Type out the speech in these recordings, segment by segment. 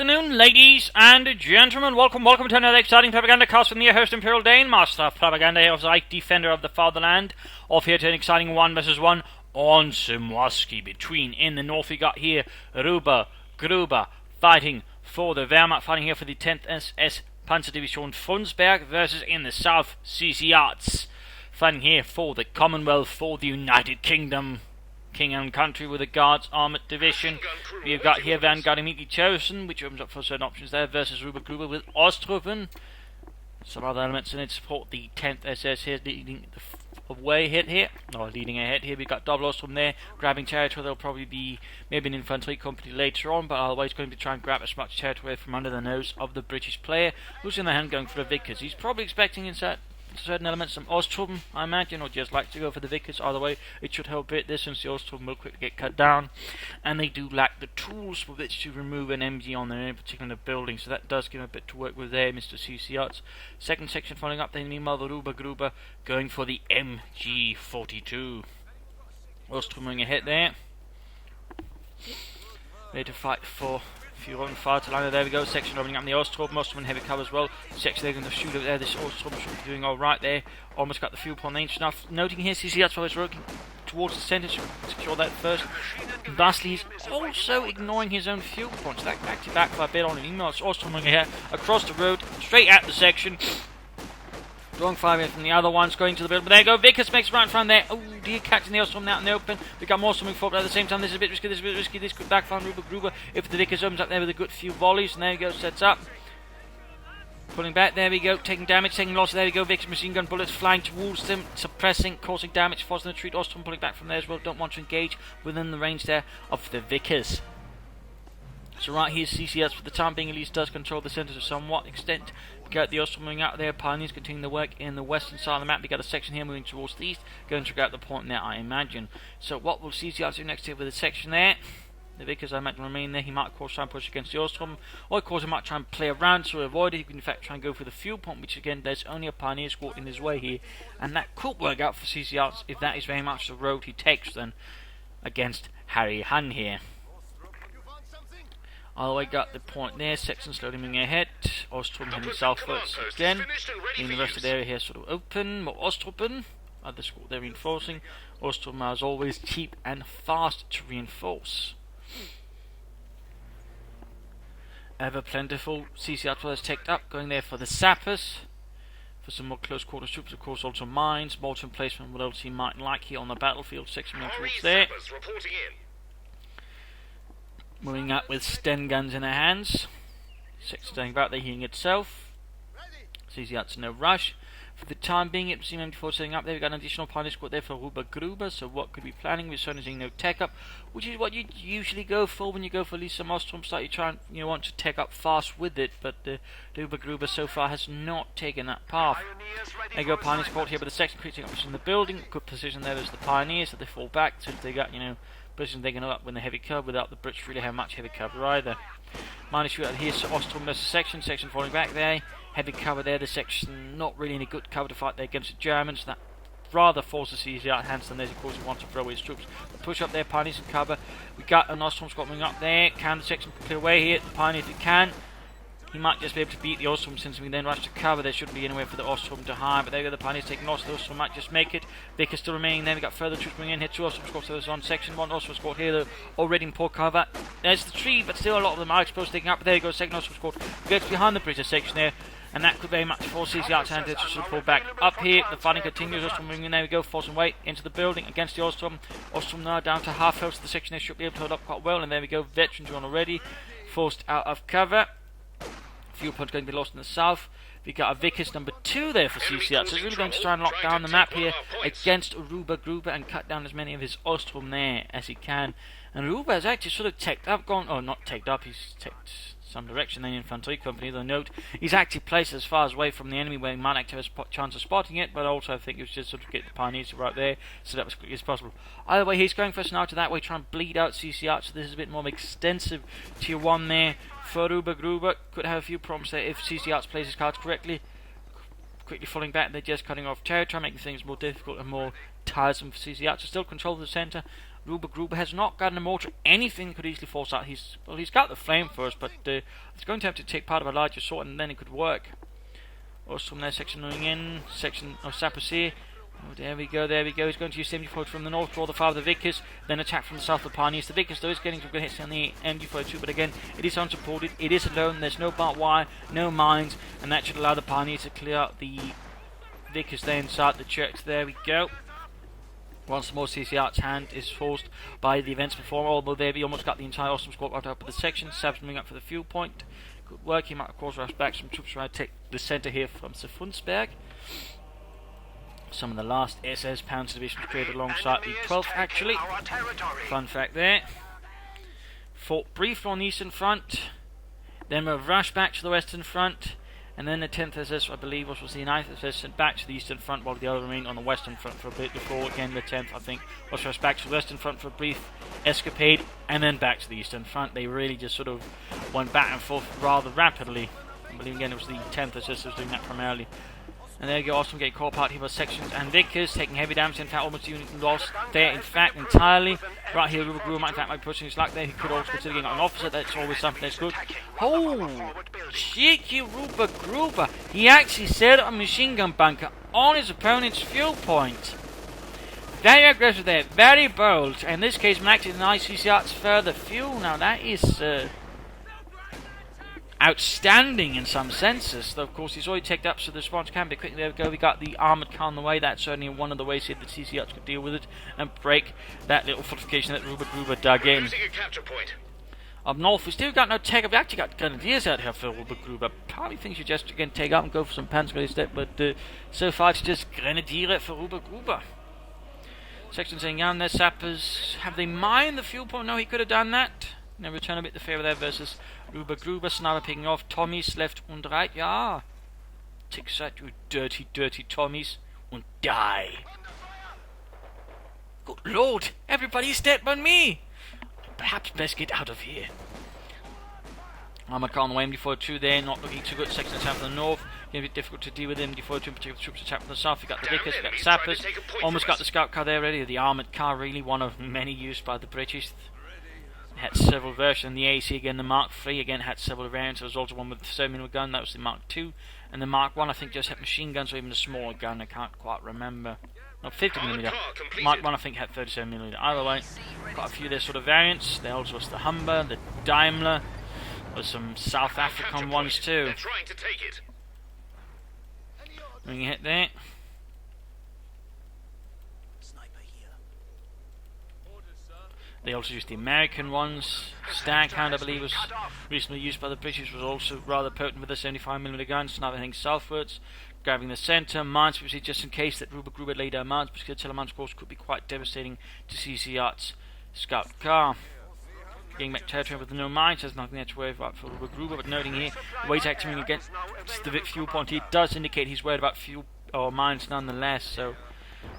afternoon, ladies and gentlemen. Welcome to another exciting Propagandacast from your host, Imperial Dane, Master of Propaganda, Like Defender of the Fatherland. Off here to an exciting 1v1 on Simwaski. Between, in the north, we got here Rubergruber fighting for the Wehrmacht, fighting here for the 10th SS Panzerdivision Frundsberg, versus in the south, CCarts, fighting here for the Commonwealth, for the United Kingdom. King and country with the Guards Armoured Division. We've got here Vanguard immediately chosen, which opens up for certain options there, versus Rubergruber with Osttruppen. Some other elements in it support the 10th SS here, leading ahead here. We've got double Osttruppen there, grabbing territory. There'll probably be maybe an infantry company later on, but otherwise going to try and grab as much territory from under the nose of the British player, who's in the hand going for the Vickers. He's probably expecting certain elements from Osttruppen, I imagine, or just like to go for the Vickers. Either way, it should help a bit this, since the Osttruppen will quickly get cut down, and they do lack the tools with which to remove an MG on their in particular building, so that does give them a bit to work with there, Mr. CCarts. Second section following up, then meanwhile the Rubergruber going for the MG42. Osttruppen ahead there. Ready to fight for Führung Vaterland. There we go. Section opening up in the Osttruppen heavy cover as well. Section they're going to shoot over there. This Osttruppen should be doing alright there. Almost got the fuel point range enough. Noting here, CCarts is working towards the centre to secure that first. Lastly, he's also ignoring his own fuel points. That actually backfired a bit on him. It's Osttruppen here across the road, straight at the section. Drawing fire from the other ones, going to the building. But there you go, Vickers makes right in front there. Oh dear, catching the Osttruppen out in the open. We got more swimming forward at the same time. This is a bit risky, this could backfire on Rubergruber if the Vickers opens up there with a good few volleys. And there you go, sets up. Pulling back, there we go, taking damage, taking loss. There we go, Vickers machine gun bullets flying towards them, suppressing, causing damage, forcing the retreat. Osttruppen pulling back from there as well. Don't want to engage within the range there of the Vickers. So right here, CCS for the time being at least does control the centre to somewhat extent. We got the Osttruppen moving out there, Pioneers continuing the work in the western side of the map. We got a section here moving towards the east, going to grab the point there, I imagine. So what will CCS do next here with the section there? The Vickers, I imagine, remain there. He might, of course, try and push against the Osttruppen, or of course he might try and play around to avoid it. He can in fact try and go for the fuel point, which again, there's only a Pioneer squad in his way here, and that could work out for CCS if that is very much the road he takes then against Harry Han here. Either way, got the point there. Section slowly moving ahead. Osttruppen heading southwards again. In the rest of the area here sort of open. More Osttruppen. Other squad they're reinforcing. Osttruppen as always cheap and fast to reinforce. Ever plentiful. CCR has taken up, going there for the sappers. For some more close quarters troops, of course, also mines. Mortar emplacement, what else he might like here on the battlefield. Section moving towards there. Moving up with Sten guns in their hands. Section staying about there, healing itself. CCarts no rush. For the time being, it seems before setting up there, we've got an additional Pioneer squad there for Rubergruber. So what could we be planning? We're certainly seeing no tech up, which is what you usually go for when you go for at least some Osttruppen start. You try and want to tech up fast with it, but the Rubergruber so far has not taken that path. There you go, Pioneer squad here, but the section creating up in the building. Good position there as the Pioneers, so they fall back since they got, position they can up with the heavy cover without the Brits really have much heavy cover either. Minor shoot out here, so Osttruppen versus section falling back there. Heavy cover there, the section not really any good cover to fight there against the Germans. That rather forces CC out Hansen there, of course he wants to throw his troops. But push up there, Pioneers in cover. We got an Osttruppen squad moving up there. Can the section clear away here? The Pioneer if he can. He might just be able to beat the Osttruppen since we then rush to cover. There shouldn't be anywhere for the Osttruppen to hide, but there you go, the Pioneers taking loss. The Osttruppen might just make it. Vickers still remaining there. We got further troops moving in here. Two Osttruppen squads so on section. One Osttruppen squad here, though, already in poor cover. There's the tree, but still a lot of them are exposed taking up. But there you go, second Osttruppen squad gets behind the British section there. And that could very much force CCR to sort of pull back up here. The fighting continues. Osttruppen moving in. There we go, forcing weight into the building against the Osttruppen. Osttruppen now down to half health. The section there should be able to hold up quite well. And there we go, veterans on already, forced out of cover. Fuel points going to be lost in the south. We got a Vickers number 2 there for CCR. So he's really going to try and lock down the map here against Rubergruber and cut down as many of his Osttruppen there as he can. And Ruber has actually sort of teched up, not teched up, he's teched some direction than the infantry company, though note he's actually placed as far away from the enemy where he might actually have a chance of spotting it, but also I think it was just sort of get the Pioneers right there so that as quickly as possible. Either way, he's going first now to that way, try and bleed out CCR, so this is a bit more extensive tier 1 there for Rubergruber. Could have a few problems there if CCR plays his cards correctly. Quickly falling back, they're just cutting off territory, making things more difficult and more tiresome for CCR to still control the centre Rubergruber has not got an mortar. Anything could easily force out. He's got the flame first, but it's going to have to take part of a larger sword, and then it could work. Also from there, section moving in, section of sappers here. Oh, there we go. He's going to use 74 from the north, draw the fire of the Vickers, then attack from the south of the Pioneers. The Vickers, though, is getting some good hits on the MG42, but again, it is unsupported, it is alone, there's no barbed wire, no mines, and that should allow the Pioneers to clear out the Vickers there inside the church. There we go. Once more, CCarts' hand is forced by the events before, although there we almost got the entire awesome squad right up at the section. Sab's moving up for the fuel point. Good work. He might, of course, rush back some troops trying to take the centre here from Sefundsberg. Some of the last SS Panzer Division created alongside the 12th, actually. Fun fact there. Fought briefly on the eastern front, then we'll rush back to the western front, and then the 10th SS, I believe, was the 9th SS, sent back to the eastern front, while the other remained on the western front for a bit before, again, the 10th, I think, was rushed back to the western front for a brief escapade, and then back to the eastern front. They really just sort of went back and forth rather rapidly. I believe, again, it was the 10th SS that was doing that primarily. And there you go, Awesome getting caught apart here by sections and Vickers, taking heavy damage, in fact almost unit lost there, in fact, entirely. Right here, Rubergruber might in fact be pushing his luck there. He could also consider getting an officer, that's always something that's good. Oh, cheeky Rubergruber. He actually set up a machine gun bunker on his opponent's fuel point. Very aggressive there, very bold. In this case, actually denies CCarts further fuel. Now that is outstanding in some senses, though of course he's already taken up, so the response can be quick. There we go, we got the armoured car on the way. That's certainly one of the ways here that CCarts could deal with it and break that little fortification that Rubergruber dug in. Up north, we still got no tech. We've actually got grenadiers out here for Rubergruber. Probably things you just again take out and go for some panzer instead, but so far it's just grenadier for Rubergruber. Section saying, yeah, their sappers, have they mined the fuel point? No, he could have done that. Now return a bit the favour there versus Rubergruber. Sniper picking off. Tommies left und right. Ja. Take that, you dirty, dirty Tommies. And die. Good lord. Everybody's dead but me. Perhaps best get out of here. Armoured car on the way. MD42 there. Not looking too good. Section attack from the north. Going to be difficult to deal with MD42 in particular. The troops attack from the south. You got the Vickers. You got the sappers. Almost got the scout car there already. The armoured car, really one of many used by the British. Had several versions. The AC again, the Mark III again had several variants. There was also one with the 7mm gun, that was the Mark II, and the Mark I think just had machine guns or even a smaller gun. I can't quite remember. No, 50mm. Mark I think had 37mm. Either way, quite a few of their sort of variants. There also was the Humber, the Daimler, there's some South African ones too. Moving ahead there. They also used the American ones. Staghound, I believe, was recently used by the British, was also rather potent with a 75mm gun, sniping things southwards, grabbing the centre. Mines, just in case that Rubergruber laid down mines, because the mines, of course, could be quite devastating to CCarts' scout car. Getting back territory with no mines, there's nothing there to worry about for Rubergruber, but noting here, the way he's acting against the fuel point, he does indicate he's worried about fuel or mines nonetheless, so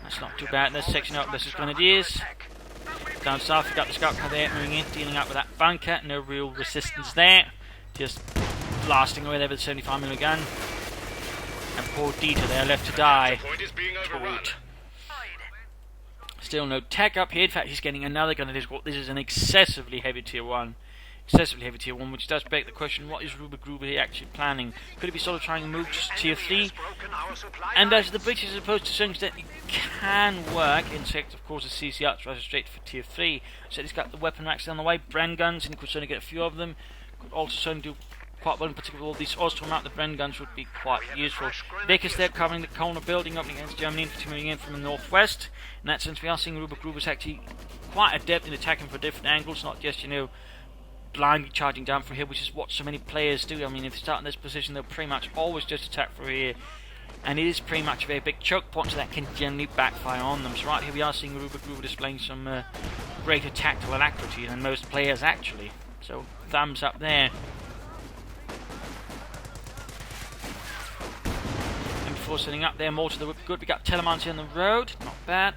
that's not too bad. This section up, this is Grenadiers. Down south, we've got the scout car there, moving in, dealing out with that bunker. No real resistance there. Just blasting away there with the 75mm gun. And poor Dieter there, left to die. Still no tech up here. In fact, he's getting another gun. This is an excessively heavy tier 1. Which does beg the question, what is Rubergruber actually planning? Could it be sort of trying to move to tier 3? And as the British, as opposed to some extent, it can work. In fact, of course, the CCarts rush straight for tier 3. So he's got the weapon racks on the way, Bren guns, and he could certainly get a few of them. Could also certainly do quite well, in particular all these Austrian mount, the Bren guns would be quite useful. Vickers there covering the corner building, up against German infantry moving in from the northwest. In that sense, we are seeing Rubergruber's actually quite adept in attacking from different angles, not just, you know, blindly charging down from here, which is what so many players do. I mean, if they start in this position, they'll pretty much always just attack from here, and it is pretty much a very big choke point, so that can generally backfire on them. So right here we are seeing Rubergruber displaying some greater tactical alacrity than most players actually, so thumbs up there. And before setting up there, more to the good, we got Telemans here on the road. Not bad,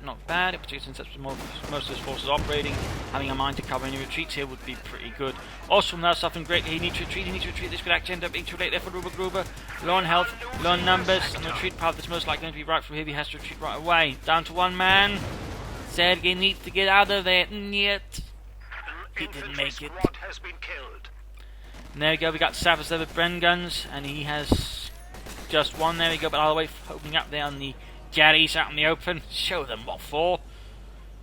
particularly since that's most of his forces operating. Having a mine to cover any retreats here would be pretty good. Also from that, suffering greatly, he needs to retreat. This could actually end up being too late there for Rubergruber. Low on health, low on numbers, and the retreat path that's most likely going to be right from here. He has to retreat right away. Down to one man. instead. He needs to get out of there, and yet he didn't make it. And there we go, we got Savage there with Bren guns, and he has just one. There we go, but all the way opening up there on the Gaddies out in the open. Show them what for,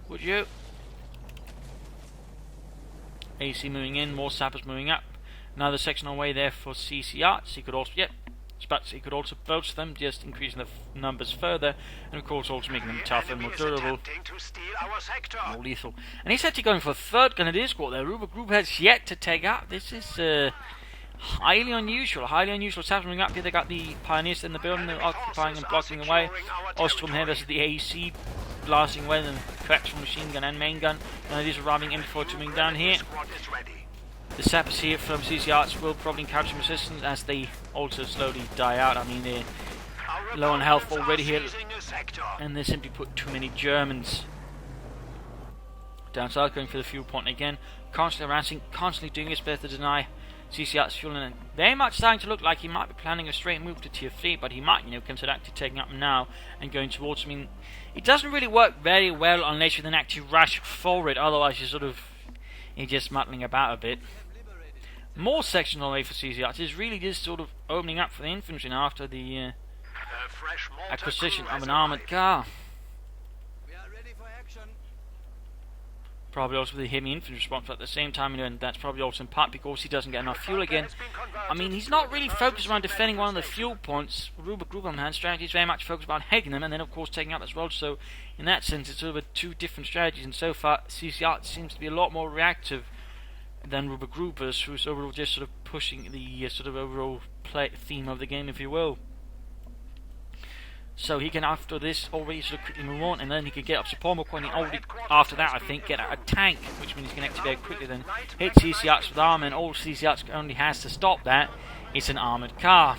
would you? AC moving in, more sappers moving up. Another section on the way there for CCarts. He could also, he could also boast them, just increasing the numbers further, and of course also making them tougher, more durable, more lethal. And he's actually going for a third gun at his squad there. Rubergruber has yet to take up. This is highly unusual. Sappers moving up here. They got the Pioneers in the building, they're occupying and blocking away. Ostrom here versus the AC, blasting away, and cracks from machine gun and main gun. And it is arriving M4 moving down here. The sappers here from CCarts will probably encounter some resistance as they also slowly die out. I mean, they're low on health already here, and they simply put too many Germans. Down south, going for the fuel point again, constantly harassing, constantly doing his best to deny CCarts fuel, and very much starting to look like he might be planning a straight move to tier 3, but he might, consider actually taking up now and going towards. I mean, it doesn't really work very well unless you then actually rush forward, otherwise you're just muddling about a bit. More sections on the way for CCarts is really just sort of opening up for the infantry now after the acquisition of an armoured car. Probably also the heavy infantry response, but at the same time, and that's probably also in part because he doesn't get enough fuel again. I mean, he's not really focused around defending one of the fuel points. Rubergruber man's strategy is very much focused about heading them and then of course taking up as well, so in that sense it's sort of two different strategies, and so far CCarts seems to be a lot more reactive than Rubergruber's, who's overall just sort of pushing the sort of overall theme of the game, if you will. So he can, after this, already sort of quickly move on, and then he can get up support more quickly. Already after that, I think, get a tank, which means he can activate quickly, then hit CCarts with armor, and all CCarts only has to stop that is an armoured car,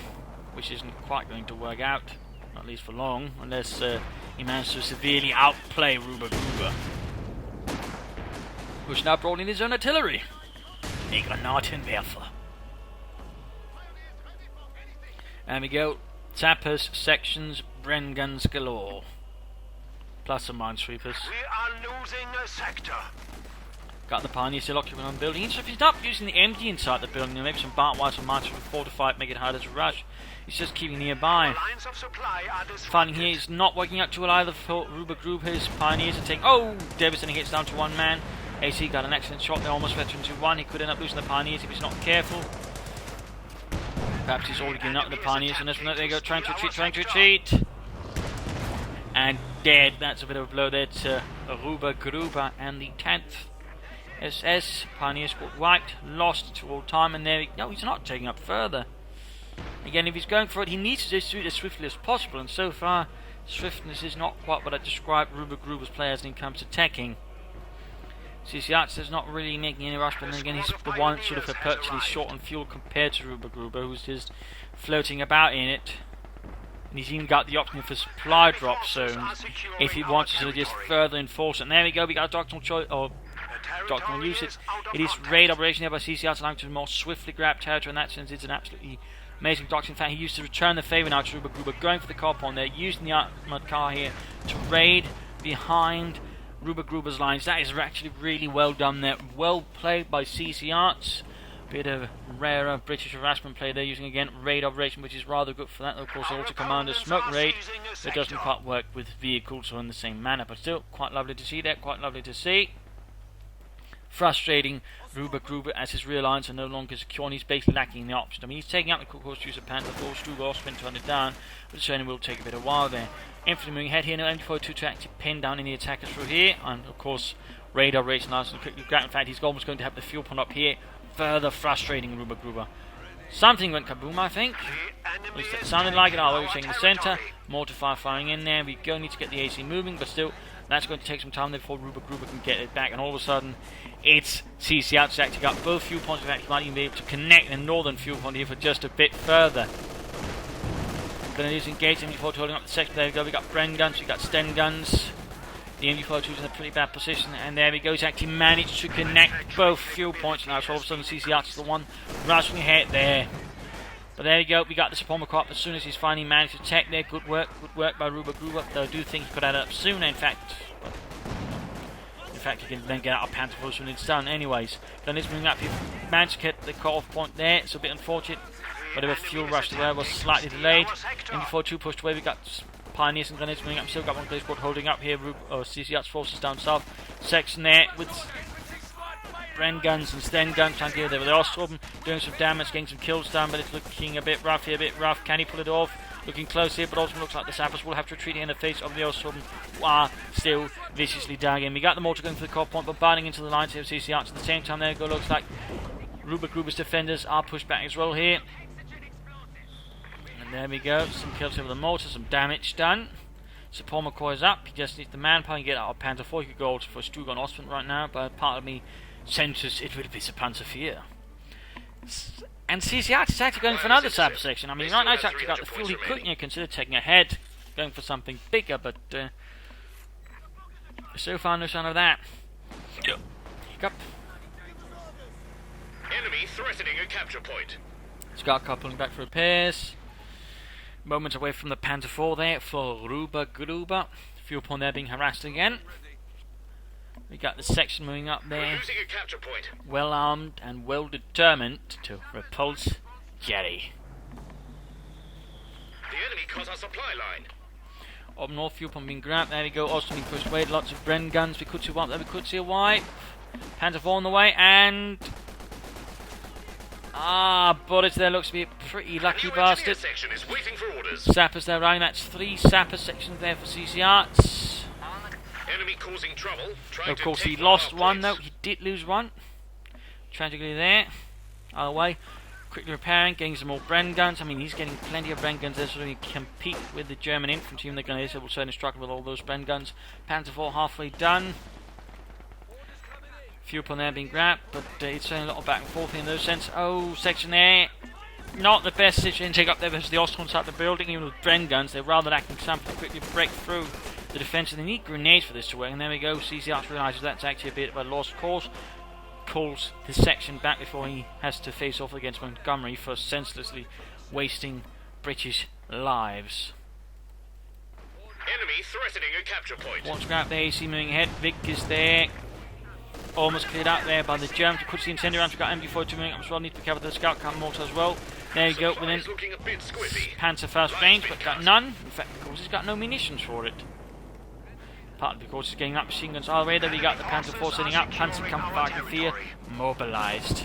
which isn't quite going to work out, at least for long, unless he manages to severely outplay Rubergruber, who's now brought in his own artillery. Granatenwerfer. There we go. Sappers, sections, Bren guns galore. Plus some minesweepers. We are losing a sector. Got the Pioneer still occupying on the building. So if he's not using the MD inside the building, maybe some barbed wire, some minesweepers to fortify it, make it harder to rush. He's just keeping nearby. Finding here is not working out too well either for Rubergruber. His Pioneers are taking devastating hits down to one man. AC got an excellent shot there, almost veteran to one. He could end up losing the Pioneers if he's not careful. Perhaps he's already given up with the Pioneers, and this one, there you go, trying to retreat. And dead. That's a bit of a blow there to Rubergruber and the 10th SS. Pioneers got wiped, lost to all time, and there he's not taking up further. Again, if he's going for it, he needs to just do it as swiftly as possible, and so far, swiftness is not quite what I describe Rubergruber's players when it comes to attacking. CCarts is not really making any rush, but then again he's the one sort of perpetually short on fuel compared to Rubergruber, who's just floating about in it. And he's even got the option for supply drop zones if he wants to sort of just further enforce it. And there we go, we got a doctrinal choice, or doctrinal usage. It is raid operation here by CCarts, allowing to more swiftly grab territory. In that sense, it's an absolutely amazing doctrine. In fact, he used to return the favour now to Rubergruber, going for the car on there, using the armoured car here to raid behind Rubergruber's lines. That is actually really well done there. Well played by CCarts. Bit of rarer British harassment play there, using again raid operation, which is rather good for that. Of course, also commander smoke raid. It doesn't quite work with vehicles or in the same manner, but still quite lovely to see that. Quite lovely to see. Frustrating Rubergruber as his rear lines are no longer secure, and he's basically lacking the option. I mean, he's taking out the CoH2 Panther, CoH2 also been turned it down, but it certainly will take a bit of while there. Infantry moving ahead here, no M4 to actually pin down any attackers through here, and of course, radar racing nice and quickly grab. In fact, he's almost going to have the fuel point up here, further frustrating Rubergruber. Something went kaboom, I think. At least it sounded like it. We're taking the centre, mortar fire firing in there. We go need to get the AC moving, but still, that's going to take some time before Rubergruber can get it back, and all of a sudden, it's CCarts actually got both fuel points. In fact, he might even be able to connect the northern fuel point here for just a bit further. Then it is engaged, MG4 holding up the section. There we go, we got Bren guns, we got Sten guns. The MG42 is in a pretty bad position, and there we go, he's actually managed to connect both fuel points now, so all of a sudden CCarts is the one rushing ahead there. But there you go, we got the support crop as soon as he's finally managed to check there. Good work by Rubergruber, though I do think he could add it up sooner, in fact. fact, you can then get out of Panther Force when it's done. Anyways, then it's moving up. You managed to get the cut-off point there. It's a bit unfortunate. But a fuel rush there was slightly delayed. MD42 pushed away. We got Pioneers and Grenadiers moving up. Still got one place squad holding up here. CCarts forces down south. Section there with Bren guns and Sten guns trying to deal there with the Ostrom, doing some damage, getting some kills down, but it's looking a bit rough here, a bit rough. Can he pull it off? Looking close here, but also looks like the Sappers will have to retreat in the face of the Ostrom, who are still viciously dying. We got the mortar going for the core point, bombarding into the lines here of CCarts. At the same time, there it looks like Rubergruber's defenders are pushed back as well here. And there we go, some kills here with the mortar, some damage done. So Paul McCoy is up, he just needs the manpower and get out of Panther 4. He could go also for Stug on Ostrom right now, but part of me senses it will be the Panther 4. And CCarts is actually going for another Sapper section. I mean, right now he's actually got the fuel he could consider taking ahead, going for something bigger, but so far no sign of that. Hiccup. Enemy threatening a capture point. Scout car pulling back for repairs. Moments away from the Panther 4 there for Rubergruber. Fuel point there being harassed again. We got the section moving up there. Losing a capture point. Well armed and well determined to repulse Jerry. The enemy cut our supply line. Up north, fuel pump being grabbed. There we go. Also being pushed away. Lots of Bren guns. We could see a wipe there. We could see a wipe. Panther 4 on the way. And bullets there. Looks to be a pretty lucky bastard. Section is waiting for orders. Sappers there running. That's 3 Sapper sections there for CCarts. Enemy causing trouble. Of course, he lost one though. He did lose one. Tragically there. Either way. Quickly repairing, getting some more Bren guns. I mean, he's getting plenty of Bren guns there, so he can compete with the German infantry, and they're going to will certainly struggle with all those Bren guns. Panther 4 halfway done. Fuel pump there being grabbed, but it's certainly a lot of back and forth in those sense. Oh, section there. Not the best situation to take up there versus the Austrians out the building, even with Bren guns. They're rather lacking something to quickly break through the defence, and they need grenades for this to work. And there we go. CCarts realises that's actually a bit of a lost cause. Pulls this section back before he has to face off against Montgomery for senselessly wasting British lives. Enemy threatening a capture point. Wants to grab the AC moving ahead. Vic is there. Almost cleared out there by the Germans. We could see incendiary rounds. We've got MG42 moving up as well. Need to cover the scout camp mortar as well. There you go. Within Panther fast range, but got none. In fact, because he's got no munitions for it. Partly because he's getting up machine guns all the way there. We got the Panther 4 setting up. Panzer Kampfwagen 4 mobilised.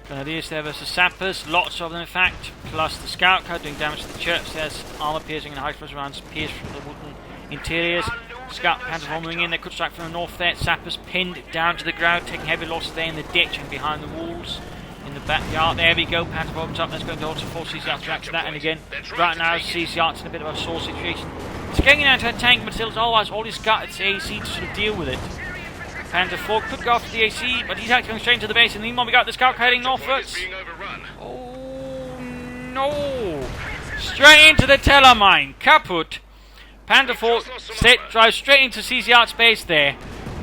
Grenadiers there versus Sappers. Lots of them in fact. Plus the scout car doing damage to the church. There's armour piercing and high explosive rounds pierced from the wooden interiors. Scout Panther 4 moving in. They could strike from the north there. Sappers pinned down to the ground, taking heavy losses there in the ditch and behind the walls. In the backyard, there we go. Panther opens up. Let's go into also force CCarts to react to that. And again, right now, CCarts in a bit of a sore situation. It's getting into a tank, but still, otherwise, all he's got is AC to sort of deal with it. Panther 4 could go after the AC, but he's actually going straight into the base. And meanwhile, we got the scout heading northwards. Oh no! Straight into the Tellermine. Kaput. Panther 4 drives straight into CCarts base there.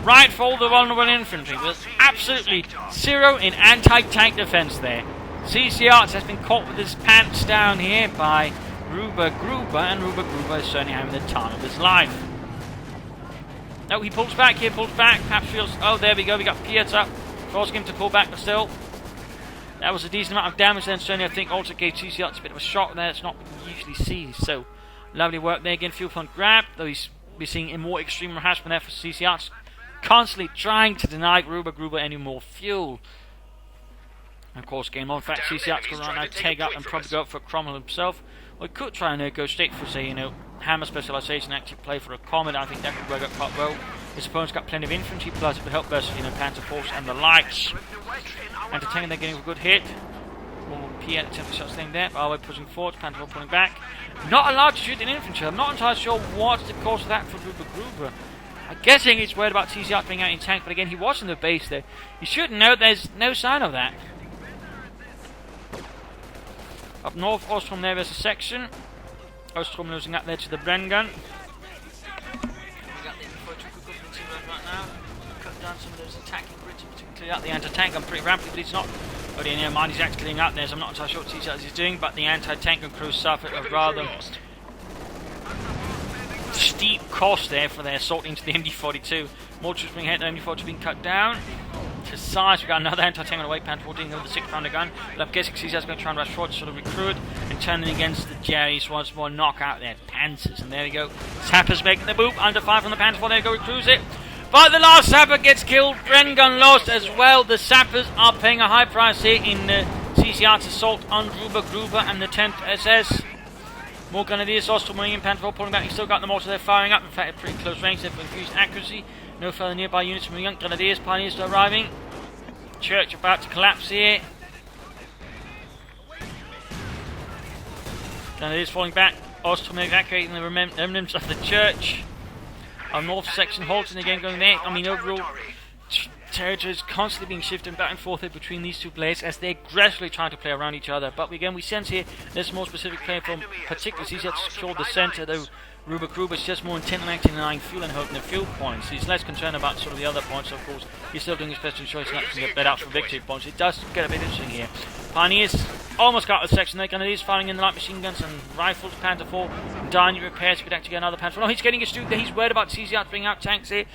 Right for all the vulnerable infantry, with absolutely zero in anti-tank defence there. CCarts has been caught with his pants down here by Rubergruber, and Rubergruber is certainly having the time of his life. No, he pulls back here, perhaps feels, oh there we go, we got Pietz up, forcing him to pull back, but still, that was a decent amount of damage then, certainly I think also gave CCarts a bit of a shock there, it's not what you usually see, so lovely work there again, fuel pump grab, though we're seeing a more extreme harassment there for CCarts. Constantly trying to deny Rubergruber any more fuel. And of course, game on. In fact, CCarts could right now take up and probably go up for Cromwell himself. Or he could try and go straight for, say, hammer specialisation, actually play for a Comet. I think that could work out quite well. His opponent's got plenty of infantry, plus it would help versus, Panther Force and the likes. Entertaining, they're getting a good hit. More Piet attempt shots thing there. We're pushing forward, Panther Force pulling back. Not allowed to shoot in infantry. I'm not entirely sure what's the cause of that for Rubergruber. I'm guessing he's worried about CCarts being out in tank, but again, he was in the base there. You should know there's no sign of that. Up north, Ostrom there versus section. Ostrom losing up there to the Bren gun. We got the infantry right now. Cut down some of those attacking Brits, particularly out the anti-tank. I'm pretty rampant, but he's not. But in mind, he's actually cleaning up there, so I'm not entirely sure what CCarts is doing, but the anti-tank and crew suffered a rather steep course there for their assault into the MD-42. More troops being hit, the MD-42 being cut down. To size, we got another anti-tank on the way, Panther 14 with the 6-pounder gun. But I'm guessing CCarts going to try and rush forward to sort of recruit and turn in against the Jerrys once more, knock out their Panzers. And there we go. Sappers making the move, under fire from the Panther 4, there we go, recruits it. But the last Sapper gets killed, Bren gun lost as well. The Sappers are paying a high price here in CCarts assault on Rubergruber and the 10th SS. More Grenadiers, Austrian Panther 4 pulling back, he's still got the mortar there firing up, in fact at pretty close range, they've increased accuracy. No further nearby units from the young Grenadiers, Pioneers are arriving. Church about to collapse here. Grenadiers falling back, Austrian evacuating the remnants of the church. Our north section halting again going there. I mean overall territory is constantly being shifted back and forth between these two players as they're aggressively trying to play around each other. But again, we sense here there's more specific play from particularly CCarts to secure the centre, though Rubergruber is just more intent on acting fuel and holding the fuel points. He's less concerned about sort of the other points, of course. He's still doing his best to ensure he's not going to get bet out for victory points. It does get a bit interesting here. Pioneers almost got the section there. Grenadiers firing in the light machine guns and rifles. Panther 4 dying repairs. Could actually get another Panther 4. No, he's getting a Stug there. He's worried about CCarts bringing out tanks here.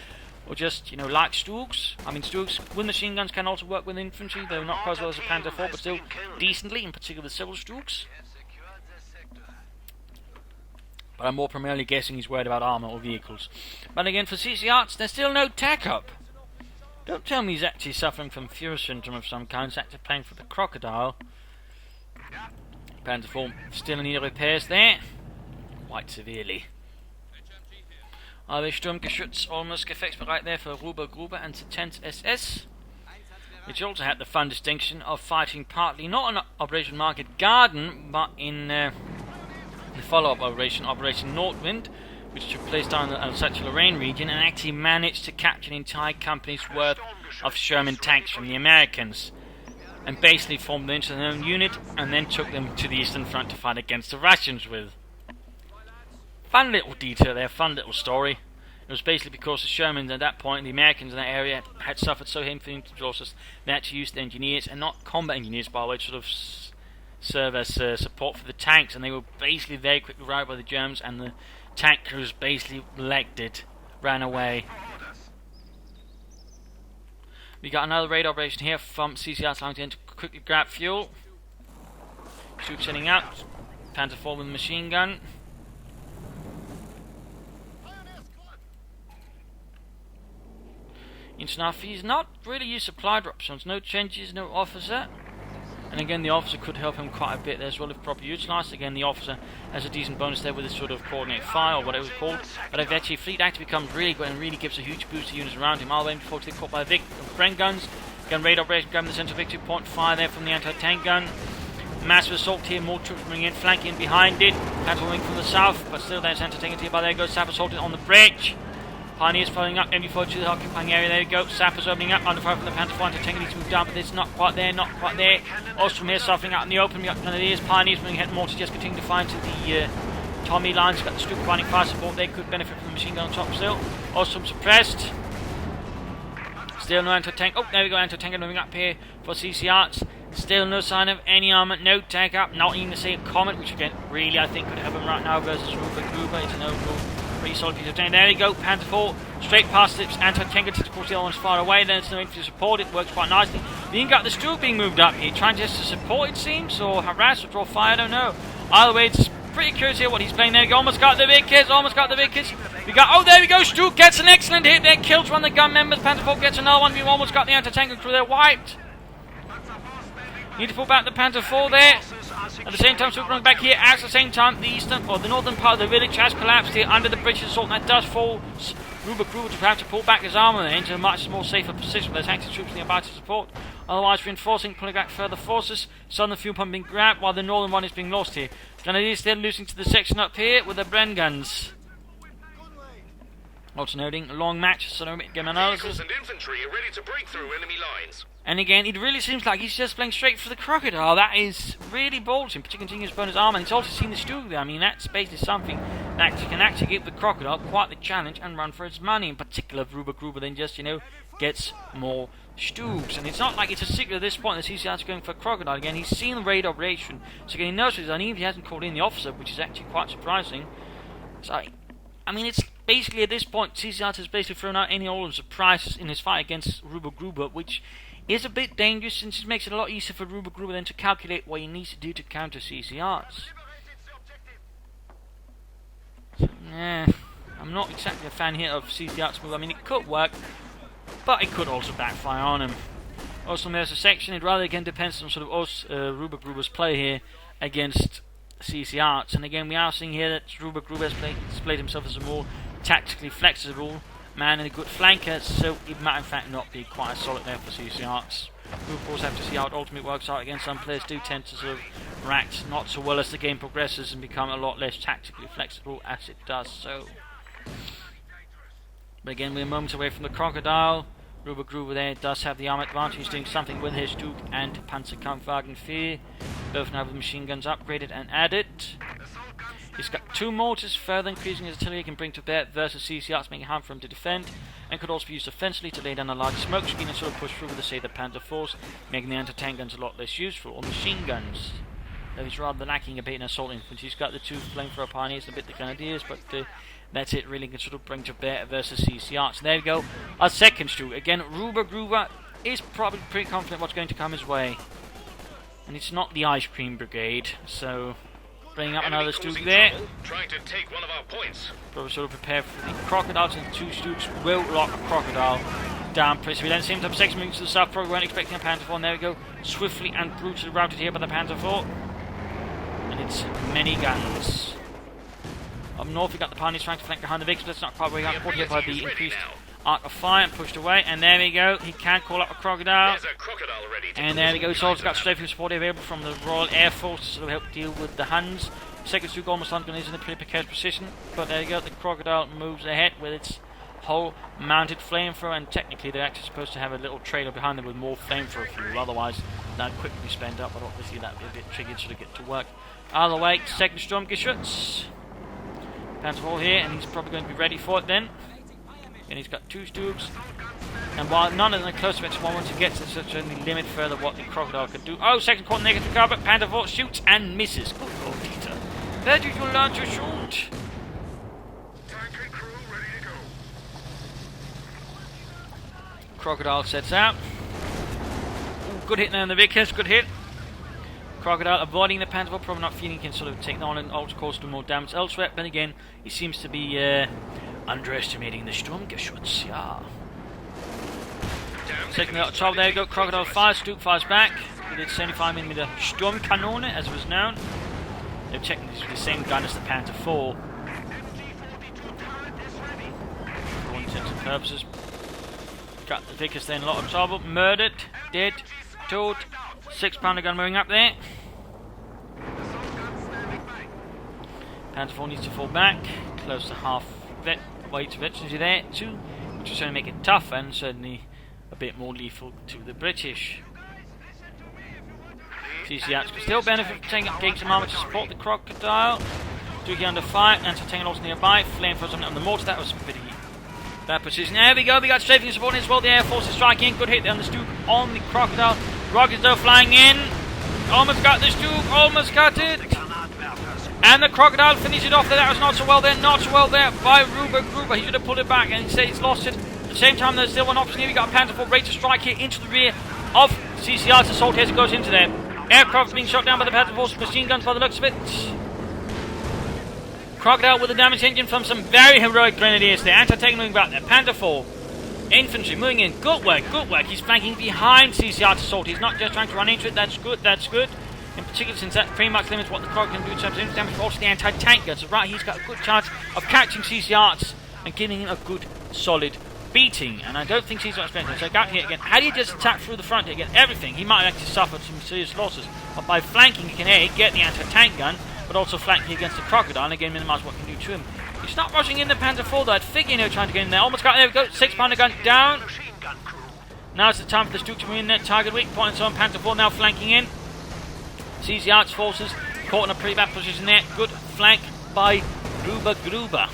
Or just, you know, like Stugs. I mean, Stugs with machine guns can also work with infantry, though not quite as well as a Panther 4, but still decently, in particular the civil Stugs. But I'm more primarily guessing he's worried about armour or vehicles. But again, for CCarts, there's still no tech up. Don't tell me he's actually suffering from Fuhrer syndrome of some kind. He's actually playing for the crocodile. Panther 4 still in need of repairs there. Quite severely. Aber Sturmgeschütz almost effectsbereit there for Rubergruber and the 10th SS, which also had the fun distinction of fighting partly not on Operation Market Garden, but in the follow-up operation, Operation Nordwind, which took place down in the Alsace-Lorraine region, and actually managed to capture an entire company's worth of Sherman tanks from the Americans, and basically formed them into their own unit, and then took them to the Eastern Front to fight against the Russians with. Fun little detail there, fun little story. It was basically because the Shermans at that point, the Americans in that area, had suffered so heavily from losses, they actually used engineers, and not combat engineers by the way, to sort of serve as support for the tanks, and they were basically very quickly routed by the Germans, and the tank crews basically legged it, ran away. We got another raid operation here from CCarts allowing to quickly grab fuel. Troops heading out, Panther 4 with a machine gun. He's not really used supply drop zones, no changes, no officer. And again, the officer could help him quite a bit there as well if properly utilised. Again, the officer has a decent bonus there with his sort of coordinate fire or whatever it's called. But eventually, fleet actually becomes really good and really gives a huge boost to units around him. All the way before they caught by the Bren guns. Again, raid operation grabbing the centre victory point, fire there from the anti-tank gun. Massive assault here, more troops coming in, flanking behind it. Battle wing from the south, but still there's anti-tank here. By there goes Sap assaulting on the bridge. Pioneers following up, MD-42 the occupying area, there we go. Sappers opening up, under fire from the Panther 4, anti-tank needs to move down, but it's not quite there, not quite there. Ostrom here suffering out in the open, we got Grenadiers, Pioneers moving ahead, mortars just continuing to fire into the Tommy lines, got the Stuka finding fire support, they could benefit from the machine gun on top still. Ostrom suppressed. Still no anti-tank, oh there we go, anti-tank moving up here for CCarts. Still no sign of any armour, no tag up, not even the same Comet, which again, really I think could happen right now versus Rubergruber, it's an overall pretty solid piece of tank. There we go, Panther 4, straight past its anti-tank, of course the other one's far away, then it's no infantry support, it works quite nicely. Then you got the Stug being moved up here, trying just to support it seems, or harass or draw fire, I don't know. Either way, it's pretty curious here what he's playing there. We almost got the Vickers, almost got the Vickers. We got, oh there we go, Stug gets an excellent hit there, kills one of the gun members, Panther 4 gets another one, we've almost got the anti-tank crew there wiped. Need to pull back the Panther 4 there. At the same time, Stug running back here. At the same time, the eastern or the northern part of the village has collapsed here under the bridge assault. And that does force Rubergruber to have to pull back his armour into a much more safer position where there's tanks and troops nearby to support. Otherwise, reinforcing, pulling back further forces. Southern fuel pump being grabbed while the northern one is being lost here. Grenadiers still losing to the section up here with the Bren guns. Also noting a long match, so don't get analysis. Vehicles and infantry are ready to break through enemy lines. And again, it really seems like he's just playing straight for the crocodile. That is really bold, in particular continuous bonus armor. And he's also seen the Stug there. I mean, that's basically something that can actually give the crocodile quite the challenge and run for its money. In particular, if Rubergruber then just, you know, gets more Stugs. And it's not like it's a secret at this point that CCarts going for crocodile again. He's seen the raid operation, so again, he knows what he's done. Even if he hasn't called in the officer, which is actually quite surprising. So I mean, it's basically at this point, CCarts has basically thrown out any old surprises in his fight against Rubergruber, which is a bit dangerous since it makes it a lot easier for Rubergruber then to calculate what he needs to do to counter CCRs. So, I'm not exactly a fan here of CCR's move. I mean, it could work, but it could also backfire on him. Also, there's a section, it rather again depends on sort of us, Rubergruber's play here against CCRs. And again, we are seeing here that Rubergruber has displayed himself as a more tactically flexible man and a good flanker, so it might in fact not be quite solid there for CCRs. We of course have to see how it ultimately works out. Again, some players do tend to sort of react not so well as the game progresses and become a lot less tactically flexible as it does so. But again, we're moments away from the crocodile. Rubergruber there does have the arm advantage. He's doing something with his Duke and Panzerkampfwagen 4. Both now with machine guns upgraded and added. He's got 2 mortars, further increasing his artillery he can bring to bear versus CCRs, making it hard for him to defend, and could also be used offensively to lay down a large smoke screen and sort of push through with, say, the Panzer Force, making the anti-tank guns a lot less useful. Or machine guns, though he's rather lacking a bit in assault infantry. He's got the 2 flamethrower pioneers and a bit the grenadiers, but that's it really can sort of bring to bear versus CCRs. So there we go, our second Stu. Again, Rubergruber is probably pretty confident what's going to come his way. And it's not the Ice Cream Brigade, so bringing up another Stuke there. Trying to take one of our points. Probably sort of prepare for the crocodiles, and 2 Stukes will lock a crocodile down pretty well. Then same time 6 moving to the south, probably weren't expecting a Panzer IV, and there we go, swiftly and brutally routed here by the Panzer IV. And it's many guns. Up north we got the pioneers trying to flank behind the Vicks, but that's not quite where he got caught here by the increased arc of fire and pushed away. And there we go, he can call up a crocodile. There's a crocodile ready to And there we go, he's also got strafing support available from the Royal Air Force to sort of help deal with the Huns. Second Stuke almost on is in a pretty precarious position, but there you go, the crocodile moves ahead with its whole mounted flamethrower, and technically they're actually supposed to have a little trailer behind them with more flamethrower fuel, otherwise that'd quickly spend up, but obviously that'd be a bit tricky to get to work. Either way, second Sturmgeschütz. Panzer IV here, and he's probably going to be ready for it then. And he's got 2 Stukes. And while none of them are close to it, once he gets to such a limit further what the crocodile can do. Oh, second quarter negative cover, Panzer IV shoots and misses. Good Lord, Peter. Where did you learn to shoot? Crocodile sets out. Ooh, good hit there on the Vickers, good hit. Crocodile avoiding the Panzer IV, probably not feeling he can sort of take on and also cause do more damage elsewhere, but again, he seems to be underestimating the Sturmgeschütz, yeah. Second out of trouble, there you go, Crocodile fires, Stuke fires back. He did 75mm Sturmkanone, as it was known. They're checking this with the same gun as the Panzer IV. For all intents and purposes. Got the Vickers there in a lot of trouble. Murdered, dead, killed. 6-pounder gun moving up there. Panzer IV needs to fall back. Close to half weight of veterans there too, which is going to make it tough and certainly a bit more lethal to the British. CCRs can still benefit from taking up gigs of armor to support the crocodile. Dookie under fire, anti-tank also nearby. Flamethrowers on the mortar, that was pretty bad position. There we go, we got strafing support as well. The Air Force is striking in. Good hit on the Stuke on the crocodile. Rockets though flying in. Almost got the Stuke, almost got it. And the crocodile finished it off there. That was not so well there, not so well there by Rubergruber. He should have pulled it back and instead he's lost it. At the same time, there's still one option here. We got a Panzer IV ready to strike here into the rear of CCR's assault as it goes into there. Aircraft being shot down by the Panzer IV's machine guns by the looks of it. Crocodile with a damaged engine from some very heroic grenadiers there. Anti-tank moving back there. Panzer IV. Infantry moving in. Good work, good work. He's flanking behind CCR's assault. He's not just trying to run into it. That's good, that's good. In particular, since that pretty much limits what the crocodile can do in terms of damage, but also the anti-tank guns. So right, he's got a good chance of catching CCR's and giving him a good, solid beating. And I don't think CCR's expecting. So out here again. Had he just attacked through the front here, get everything, he might have actually suffered some serious losses. But by flanking, he can get the anti-tank gun, but also flanking against the crocodile and again minimise what it can do to him. He's not rushing in the Panzer IV though. I'd figure trying to get in there. Almost got there. We go. 6-pounder gun down. Now it's the time for the Stuke to move in there. Target weak point and so on. Panzer IV now flanking in. CCR's forces caught in a pretty bad position there. Good flank by Rubergruber.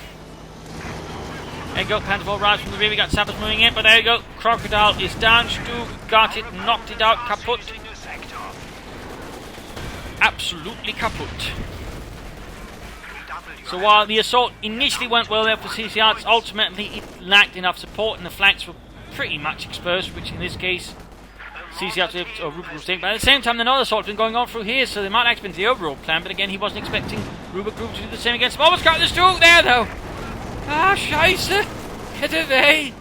There you go. Panzer IV arrives from the rear. We got Sappers moving in, but there you go. Crocodile is down. Stuke got it. Knocked it out. Kaput. Absolutely kaput. So while the assault initially went well there for CCarts, ultimately it lacked enough support and the flanks were pretty much exposed, which in this case CCarts were able to, or Rubergruber was taking. But at the same time, another assault has been going on through here, so they might have been the overall plan, but again, he wasn't expecting Rubergruber to do the same against him. Almost got the stroke there, though! Ah, Scheiße! Get away!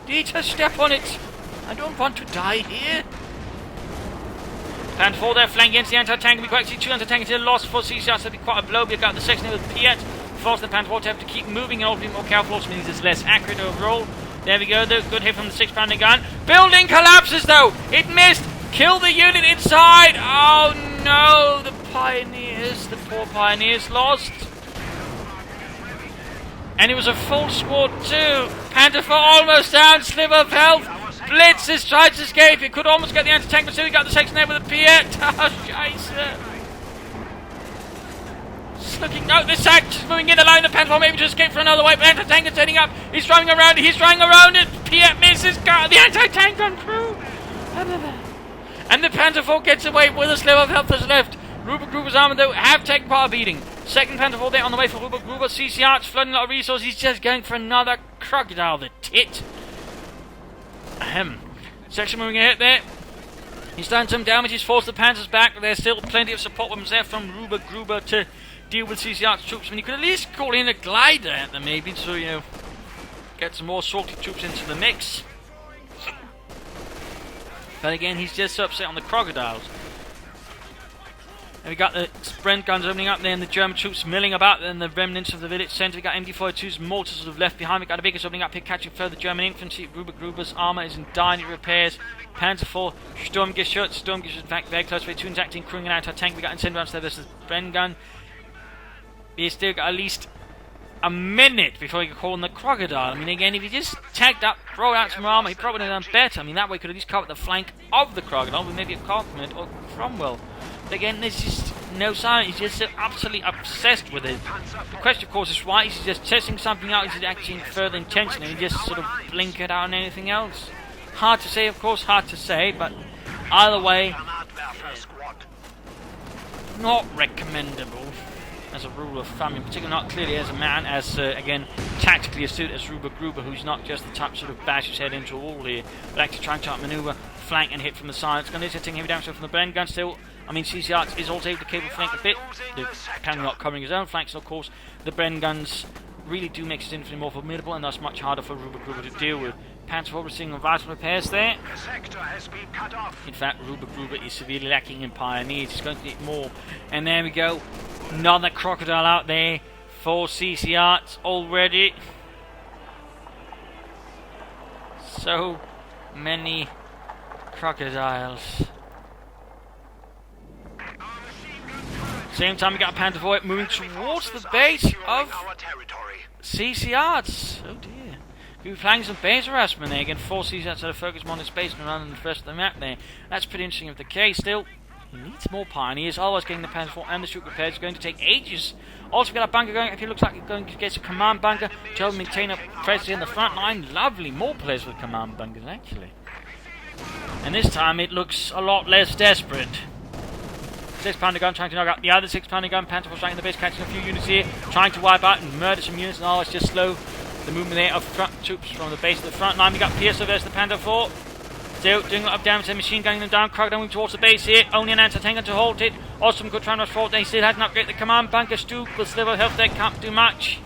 Need to step on it! I don't want to die here! Plan for their flank against the anti-tank. We quite see two anti-tanks here lost for CCRs. That'll be quite a blow. We got the section here with Piet. Force the Pan to have to keep moving and also be more careful. Also means it's less accurate overall. There we go. Though. Good hit from the 6-pounder gun. Building collapses though. It missed. Kill the unit inside. Oh no. The pioneers. The poor pioneers lost. And it was a full squad too. Panther 4 almost down. Sliver of health. Blitz has tried to escape. It could almost get the anti-tank, but still we got the section there with the Piet. Oh, Scheiße. It's looking... No, this is moving in the line. The Panther maybe to escape for another way, but anti-tank is heading up. He's driving around it. He's driving around it. Piet misses. Got the anti-tank gone through. And the Panther 4 gets away with a sliver of health that's left. Rubergruber's armor, though, have taken part of beating. Second Panther 4 there on the way for Rubergruber. CCarts flooding a lot of resources. He's just going for another crocodile, the tit. Section moving ahead there. He's done some damage. He's forced the Panthers back, but there's still plenty of support weapons there from Rubergruber to deal with CCR's troops. I mean, you could at least call in a glider at them, maybe, so, you know, get some more salty troops into the mix. But again, he's just so upset on the crocodiles. And we got the sprint guns opening up there and the German troops milling about and the remnants of the village centre. We got MD-42's mortars sort of left behind. We got the biggest opening up here, catching further German infantry. Rubergruber's armour is in dire need of repairs. Panzer 4, Sturmgeschütz. Sturmgeschütz, in fact, very close. We're two acting, crewing an anti-tank. We got incendiaries there versus Bren gun. We still got at least a minute before we can call on the crocodile. I mean, again, if he just tagged up, throw out some armour, he probably would have done better. I mean, that way he could at least cover the flank of the crocodile with maybe a compliment or Cromwell. Again, there's just no sign. He's just so absolutely obsessed with it. The question, of course, is why is he just testing something out? Is he acting further intentionally? He just sort of blink it out on anything else? Hard to say, of course, hard to say, but either way, not recommendable as a rule of thumb, in particular not clearly as a man, as, again, tactically astute as Rubergruber, who's not just the type sort of bash his head into a wall here, but actually trying to outmaneuver, flank and hit from the side. It's going to be taking heavy damage from the Bren gun still. I mean, CCarts is also able to cable flank a bit, apparently not covering his own flanks, and of course, the Bren guns really do make his infantry more formidable, and thus much harder for Rubergruber to deal with. Panzer 4 receiving vital repairs there. In fact, Rubergruber is severely lacking in pioneers. He's going to need more. And there we go. Another crocodile out there for CCarts already. So many crocodiles. Same time we got a Panther 4 moving towards the base of CCarts. Oh dear. We'll be playing some base harassment there. Again, 4 CCarts to focus more on the space rather than the rest of the map there. That's pretty interesting if the case. Still, he needs more pioneers. Otherwise, getting the Panther 4 and the troop repairs is going to take ages. Also, we got a bunker going. It looks like it's going to get a command bunker to help maintain a presence in the front line. Lovely. More players with command bunkers, actually. And this time, it looks a lot less desperate. 6-pounder gun trying to knock out the other 6-pounder gun. Panther 4 striking the base, catching a few units here, trying to wipe out and murder some units, and all it's just slow the movement there of front troops from the base of the front line. We got Pierce versus the Panther 4. Still doing a lot of damage and machine gunning them down. Crocodile moving towards the base here. Only an anti-tank gun to halt it. Awesome, good try and rush forward. They still hadn't upgraded the command bunker. Stu with sliver health there, can't do much.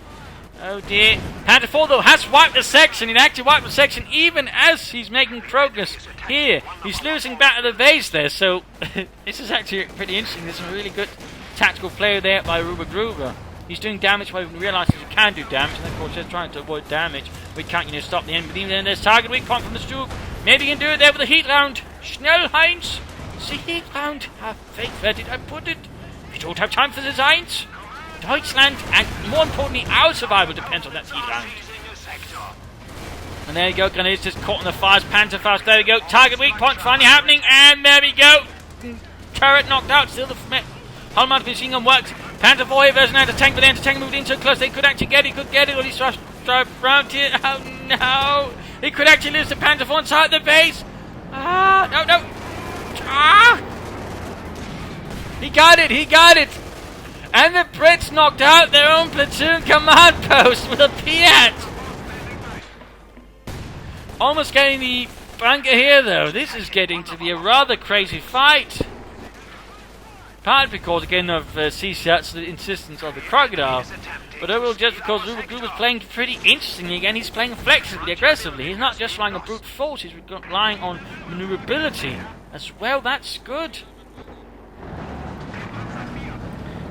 Oh dear. Panther 4 though has wiped the section. He actually wiped the section even as he's making progress here. He's losing back to the base there, so this is actually pretty interesting. There's some really good tactical play there by Rubergruber. He's doing damage while he realises he can do damage, and of course just trying to avoid damage. We can't, stop the enemy. But even then there's target weak point from the Stug. Maybe he can do it there with a heat round. Schnell, Heinz. The heat round. Where did I put it? We don't have time for the Heinz. Deutschland, and more importantly, our survival depends on that heat round. And there you go, grenades just caught in the fires. Panther fast, there we go. Target weak point finally happening, and there we go. Turret knocked out, still the hull mount machine gun works. Panther 4 here versus an anti-tank, but the anti-tank moved in so close they could actually get it, or at least drive around here. Oh no! He could actually lose the Panther 4 inside the base. No. He got it! And the Brits knocked out their own platoon command post with a Piat. Almost getting the bunker here though. This is getting to be a rather crazy fight. Partly because again of CCarts' insistence of the crocodile. But overall just because Rubergruber is playing pretty interestingly again. He's playing flexibly, aggressively. He's not just relying on brute force, he's relying on maneuverability as well. That's good.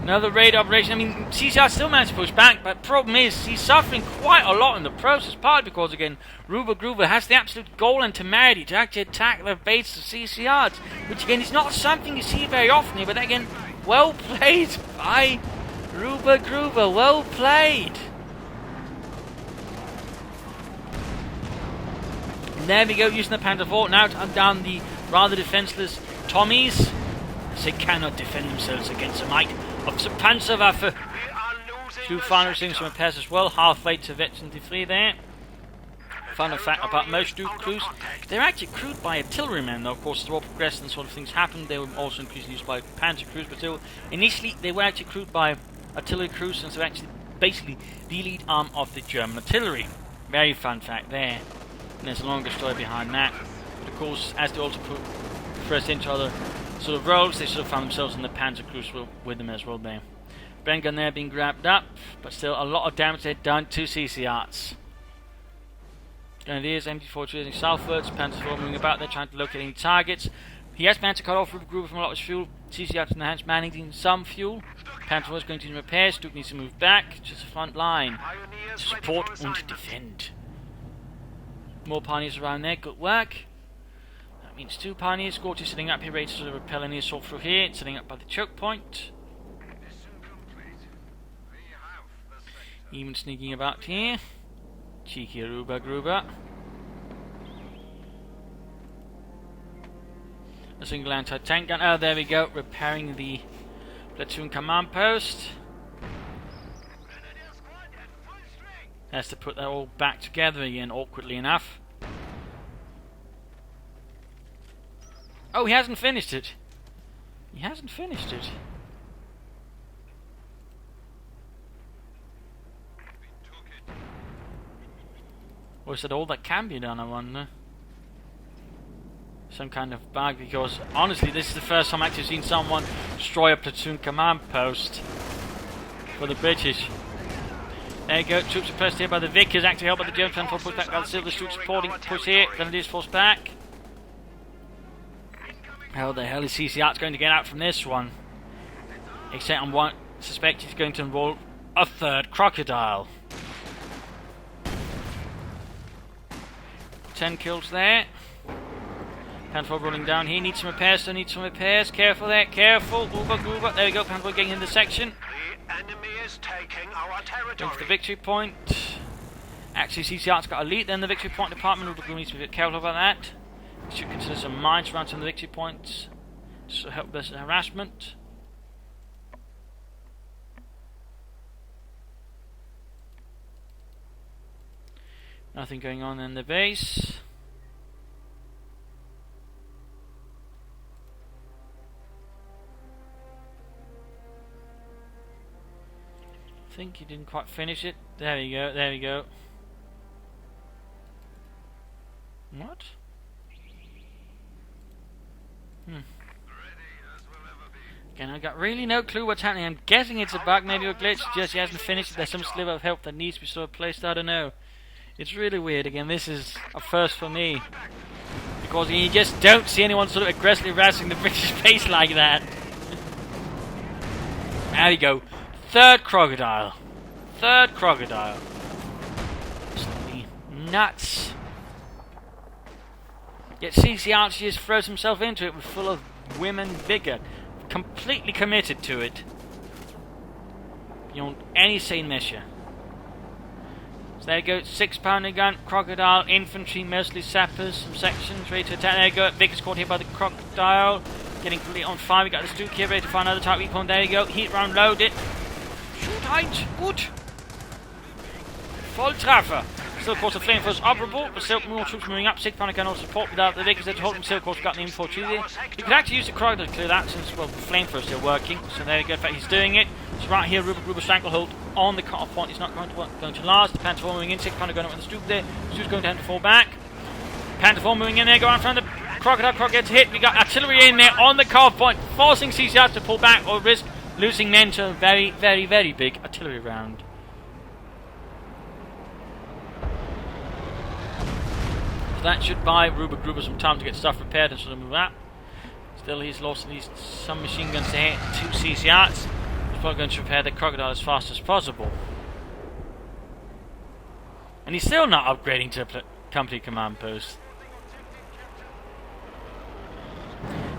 Another raid operation. I mean, CCarts still managed to push back, but the problem is he's suffering quite a lot in the process. Partly because, again, Rubergruber has the absolute goal and temerity to actually attack the base of CCarts, which, again, is not something you see very often here, but again, well played by Rubergruber. Well played. And there we go, using the Panther Fort now to hunt down the rather defenseless Tommies, as they cannot defend themselves against the might of the Panzerwaffe. Two final things from repairs as well, halfway to Veteran 3 there. Fun fact about most Duke crews, they're actually crewed by artillerymen, though of course as the war progressed and sort of things happened, they were also increasingly used by panzer crews, but still, initially they were actually crewed by artillery crews, since they're actually basically the elite arm of the German artillery. Very fun fact there. And there's a longer story behind that. But of course, as they also progressed into other sort of roles, they sort of found themselves in the panzer crews with them as well there. Bren gun there being grabbed up, but still a lot of damage they've done to CCarts. Grenadiers, MT-4 using southwards, Panzer 4 moving about there trying to locate any targets. He has managed to cut off Rubergruber from a lot of his fuel. CCarts in the hands manning needing some fuel. Panzer 4 is going to need repairs, Duke needs to move back to the front line to support and defend. More pioneers around there, good work. That means two pioneers. SCoH2 is sitting up here ready to sort of repel any assault through here. It's sitting up by the choke point. Even sneaking about here. Cheeky Rubergruber. A single anti-tank gun. Oh, there we go. Repairing the platoon command post. Has to put that all back together again, awkwardly enough. Oh, he hasn't finished it. He hasn't finished it. Or is that all that can be done, I wonder? Some kind of bug, because honestly, this is the first time I've actually seen someone destroy a platoon command post for the British. There you go, troops are pressed here by the Vickers, actually helped by the German for push back by the Silver troops supporting push here, Grenadiers force back. How the hell is CCarts going to get out from this one? Except on one, suspect it's going to involve a third crocodile. 10 kills there. Panther rolling down here, needs some repairs, still needs some repairs. Careful there, careful. Rubergruber, there we go, Panther getting in the section. The enemy is taking our territory. Going to the victory point. Actually, CCarts got a lead then the victory point department. Rubergruber needs to be a bit careful about that. Should consider some mines around some of the victory points to help this harassment. Nothing going on in the base. I think he didn't quite finish it. There we go, there we go. What? Again, I got really no clue what's happening. I'm guessing it's a bug, maybe a glitch. Just he hasn't finished it. There's some sliver of help that needs to be sort of placed. I don't know. It's really weird. Again, this is a first for me, because you just don't see anyone sort of aggressively harassing the British base like that. There we go. Third crocodile. Third crocodile. Absolutely nuts. Yet CCarts just throws himself into it with full of women vigour. Completely committed to it. Beyond any sane measure. So there you go, 6-pounder gun, crocodile, infantry, mostly sappers, some sections ready to attack. There you go, Vickers caught here by the crocodile. Getting completely on fire. We got the Duke here ready to find another target weak point. There you go, heat round loaded. Shoot height, gut. Volltreffer. Still, of course, the flamethrowers operable, but still more troops moving up. 6-pounder gun also support without the Vickers there to hold them. Still, of course, got the M42 there. You could actually use the crocodile to clear that since, well, the flamethrowers still working. So there you go, in fact, he's doing it. So right here, Rubergruber stranglehold on the cut-off point. It's not going to last. The Panther 4 moving in, 6 pounder going up with the Stoop there. Stoop's going to have to fall back. Panther 4 moving in there, going around the Crocodile. Croc gets hit. We got artillery in there on the cut-off point, forcing CCRs to pull back or risk losing men to a very, very, very big artillery round. So that should buy Rubergruber some time to get stuff repaired and sort of move out. Still, he's lost at least some machine guns to hit 2 CCRs. He's probably going to repair the Crocodile as fast as possible. And he's still not upgrading to a company command post.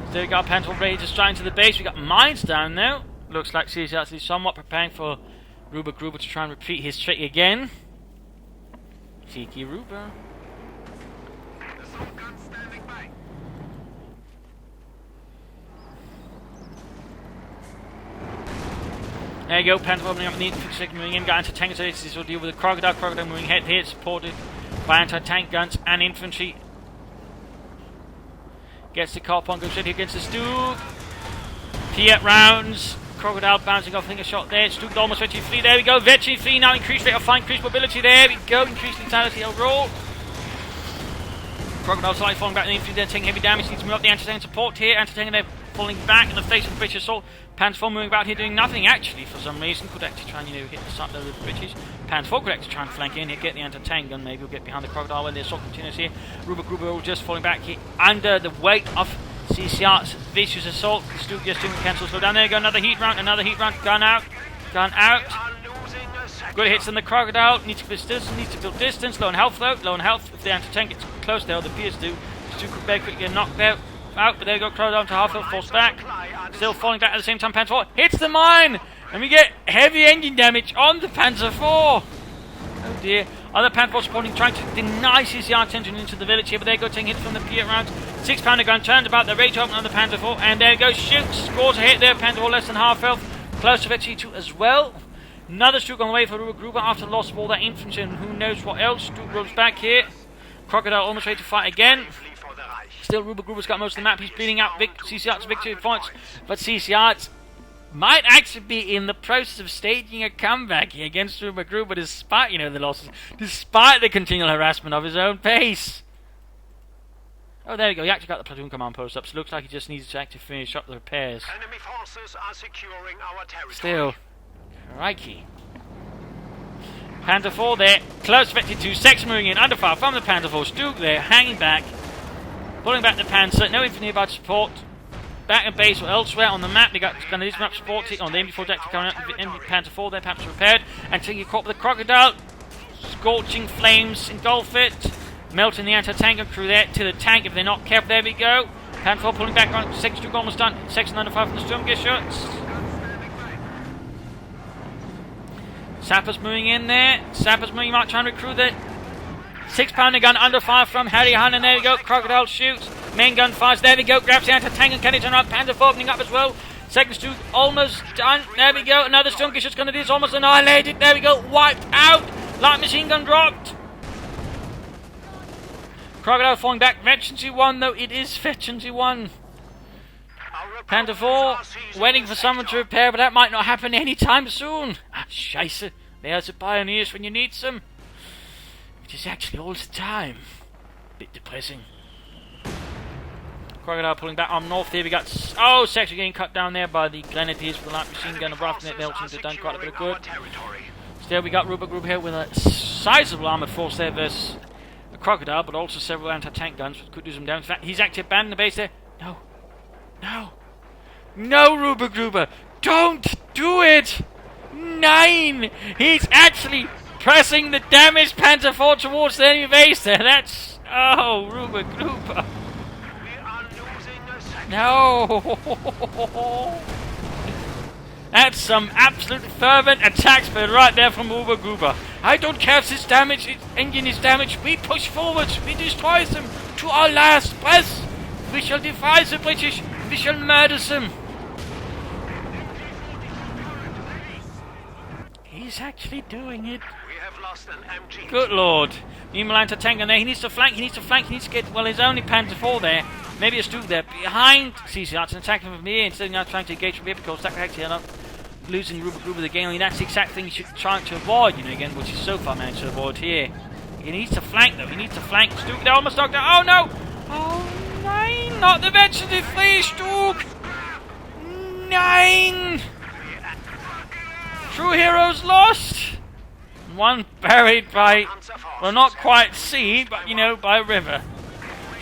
Still, we got Panther ready to strike into the base. We got mines down now. Looks like CCRs is somewhat preparing for Rubergruber to try and repeat his trick again. Cheeky Ruber. There you go, Panther opening up in the infantry moving in, got anti-tank, so this will deal with the Crocodile. Crocodile moving ahead here, supported by anti-tank guns and infantry. Gets the car point, goes straight here against the Stoop. Piet rounds. Crocodile bouncing off, I think a shot there. Stoop almost veteran free, there we go. Veteran free now, increased rate of fire, increased mobility, there we go. Increased lethality overall. Crocodile slightly falling back in the infantry, they're taking heavy damage. Needs to move up the anti-tank support here. Anti-tank they're falling back in the face of the British assault. Panther 4 moving about here doing nothing actually for some reason. Could actually try and hit the start of the British. Panther 4 could actually try and flank in here, get the anti-tank gun, maybe we'll get behind the Crocodile when the assault continues here. Rubergruber all just falling back here under the weight of CCR's vicious assault. The Stoop just doing the cancel slow down. There you go, another heat round, gun out. Good hits on the Crocodile, needs to build distance, low on health though, if the anti-tank gets close there, the Piers do. Stoop could very quickly get knocked out, but there you go, Crocodile to half health, forced back. Still falling back at the same time, Panther 4 hits the mine! And we get heavy engine damage on the Panther 4! Oh dear. Other Panther 4 supporting, trying to deny CCR attention into the village here, but there you go, taking hits from the Piet rounds. 6 pounder gun turns about the rate open on the Panther 4, and there you go, shoots, scores a hit there, Panther 4 less than half health, close to victory 2 as well. Another Stoop on the way for Rubergruber after the loss of all that infantry and who knows what else. Stoop rolls back here. Crocodile almost ready to fight again. Still, Rubergruber's got most of the map. He's bleeding out CCR's victory points, but CCR's might actually be in the process of staging a comeback here against Rubergruber, despite the losses, despite the continual harassment of his own base. Oh, there we go. He actually got the platoon command post up, so it looks like he just needs to actually finish up the repairs. Enemy forces are securing our territory. Still, crikey. Panther 4 there, close vector 2, Sex moving in, under fire from the Panther 4, Stoop there, hanging back, pulling back the Panzer, no infantry about support, back and base or elsewhere on the map. They got kind of this map supporting on the MD4 deck to come out, Panther 4 there, perhaps repaired, until you caught with the Crocodile, scorching flames engulf it, melting the anti-tank crew there to the tank if they're not careful. There we go, Panther 4 pulling back on, Section 2 almost done, Section under fire from the Sturmgeschütz. Sappers moving in there. Sappers moving out, trying to recruit the 6 pounder gun under fire from Harry Hunt. And there we go. Crocodile shoots. Main gun fires. There we go. Grabs the anti-tank and can it turn around. Panther 4 opening up as well. Second Stoop almost done. There we go. Another Sturmgeschütz going to do this. Almost annihilated. There we go. Wiped out. Light machine gun dropped. Crocodile falling back. Veterancy 1 though. It is Veterancy 1. Panther 4 waiting for someone to repair, but that might not happen anytime soon. Ah, scheisse. There's the pioneers when you need them. Which is actually all the time. Bit depressing. Crocodile pulling back on north here. We got section getting cut down there by the Grenadiers with the light machine gun. Above it, they'll seem to have done quite a bit of good. Still, we got Rubergruber here with a sizable armoured force there versus a Crocodile, but also several anti-tank guns which could do some damage. In fact, he's actually abandoned the base there. No. No, Rubergruber! Don't do it! 9! He's actually pressing the damaged Panther 4 towards the enemy base there. That's... Oh, Rubergruber. No! That's some absolute fervent attack spirit right there from Rubergruber. I don't care if this engine is damaged. We push forwards. We destroy them to our last breath. We shall defy the British. We shall murder them. He's actually doing it. We have lost an MG. Good lord. Meanwhile, anti-tank on there. He needs to flank. He needs to get, well, his only Panther 4 there. Maybe a Stoop there. Behind CCarts and attacking from here instead of now trying to engage from here because that could actually end up losing Rubergruber the game. I mean, that's the exact thing you should try to avoid, you know, again, which is so far managed to avoid here. He needs to flank, though. He needs to flank. Stuke, they're almost knocked out. Oh, no! Oh, nine! Not the veteran, please, Stuke! 9! True heroes lost! One buried by, well, not quite sea, but, you know, by a river.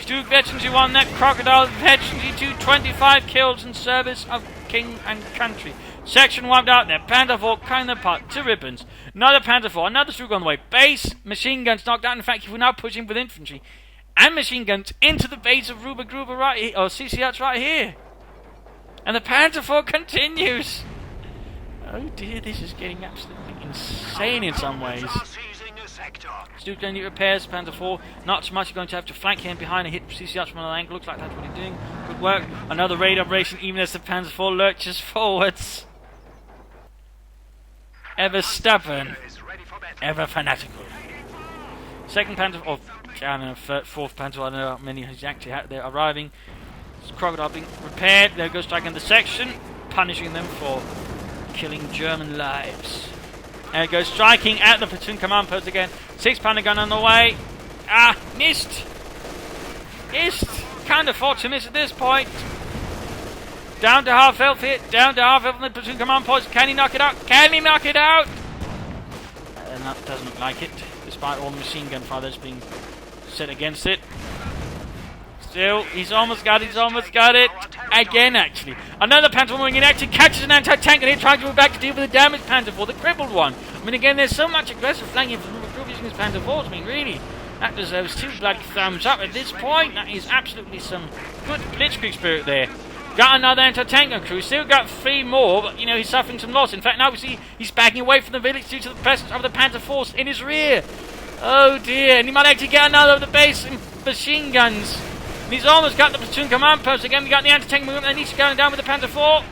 Stuke veterans who won that crocodile veterans who 25 kills in service of king and country. Section wiped out there. Panther 4 cutting them apart to ribbons. Another Panther 4, another Stuke on the way. Base, machine guns knocked out. In fact, we're now pushing with infantry and machine guns into the base of Rubergruber right here, or CCarts right here. And the Panther 4 continues. Oh dear, this is getting absolutely insane in some ways. Stuke going to need repairs, Panther 4. Not so much, you're going to have to flank him behind and hit CCarts from another angle. Looks like that's what he's doing. Good work. Another raid operation, even as the Panther 4 lurches forwards. Ever stubborn, ever fanatical. Second Panther, or I don't know, fourth Panther, I don't know how many he's actually had there arriving. This crocodile being repaired. There goes striking the section, punishing them for killing German lives. And it goes striking at the platoon command post again. 6 pounder gun on the way. Ah, missed. Missed. Can't afford to miss at this point. Down to half health here. Down to half health on the platoon command post. Can he knock it out? Can he knock it out? And that doesn't look like it, despite all the machine gun fire that's being set against it. Still, he's almost got it. He's almost got it. Again, actually. Another Panther moving in action. Catches an anti-tank and he's trying to move back to deal with the damaged Panther 4, the crippled one. I mean, again, there's so much aggressive flanking from the group using his Panther 4s. I mean, really, that deserves 2 bloody thumbs up at this point. That is absolutely some good blitzkrieg spirit there. Got another anti-tank on crew. Still got 3 more, but, you know, he's suffering some loss. In fact, now we see he's backing away from the village due to the presence of the Panther force in his rear. Oh, dear. And he might actually get another of the base machine guns. And he's almost got the platoon command post again. We got the anti-tank movement, and he's going down with the Panther 4.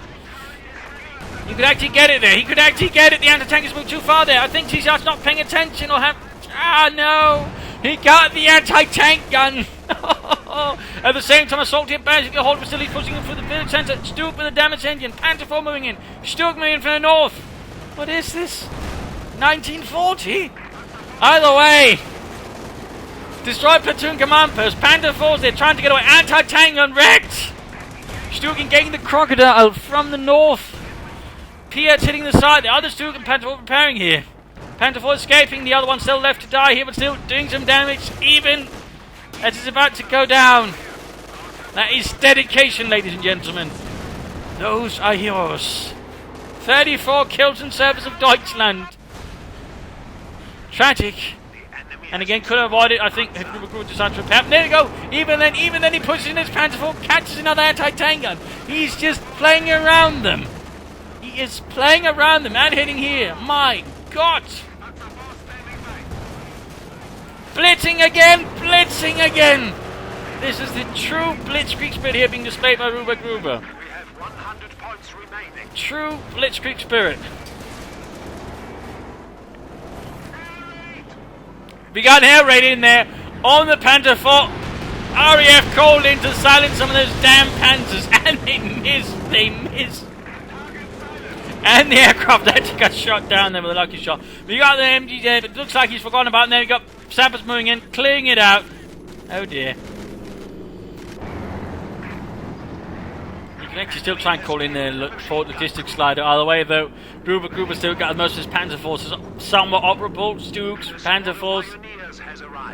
He could actually get it there. He could actually get it. The anti-tank has moved too far there. I think CCarts not paying attention or have... Ah, no. He got the anti-tank gun. At the same time, Assault hit managing to hold facilities, pushing him through the village centre. Stuke with a damaged engine. Panther 4 moving in. Stuke moving in from the north. What is this? 1940? Either way. Destroy platoon command post. Panther 4's there trying to get away. Anti-tank gun wrecked. Stuke engaging the crocodile from the north. Piet's hitting the side. The other Stuke and Panther 4 preparing here. Panther 4 escaping. The other one still left to die here, but still doing some damage. Even as it's about to go down. That is dedication, ladies and gentlemen. Those are heroes. 34 kills in service of Deutschland. Tragic. And again, could have avoided, I think, if Rubergruber decided to repair. There you go. Even then he pushes in his Panther 4, catches another anti-tank gun. He's just playing around them. He is playing around them and hitting here. My God. Blitzing again. Blitzing again. This is the true blitzkrieg spirit here being displayed by Rubergruber. We have 100 points remaining. True blitzkrieg spirit. We got an air raid in there on the Panther 4. RAF called in to silence some of those damn Panthers, and they missed. And the aircraft actually got shot down there with a lucky shot. We got the MG there, but it looks like he's forgotten about it. And then we got sappers moving in, clearing it out. Oh dear. You can actually still try and call in the forward logistics slider either way, though. Rubergruber still got most of his Panther forces somewhat operable. Stuke's Panther force.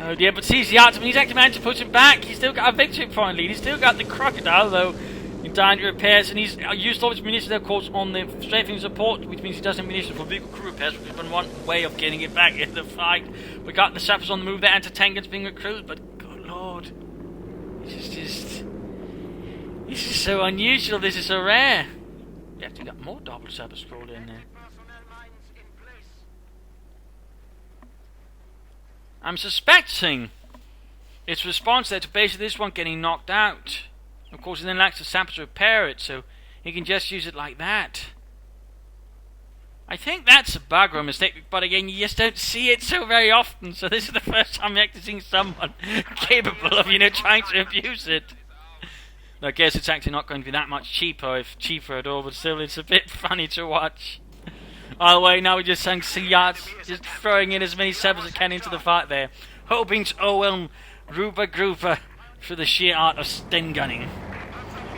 Oh dear, but CCarts, I mean, he's actually managed to push it back. He's still got a victory point lead. He's still got the crocodile, though, in time to repairs, and he's used all his munitions, of course, on the strafing support, which means he doesn't have munitions for vehicle crew repairs, which has been one way of getting it back in the fight. We got the sappers on the move, the anti-tank guns being recruited, but good lord, this is so unusual. This is so rare. We actually got more double sappers crawled in there. I'm suspecting its response there to basically this one getting knocked out. Of course, he then lacks the sappers to repair it, so he can just use it like that. I think that's a bug or a mistake, but again, you just don't see it so very often, so this is the first time you're actually seeing someone capable of, trying to abuse it. I guess it's actually not going to be that much cheaper, if cheaper at all, but still it's a bit funny to watch. Oh wait, now we just sang CCarts, just throwing in as many sabers as can into the fight there, hoping to overwhelm Rubergruber through the sheer art of Sten gunning.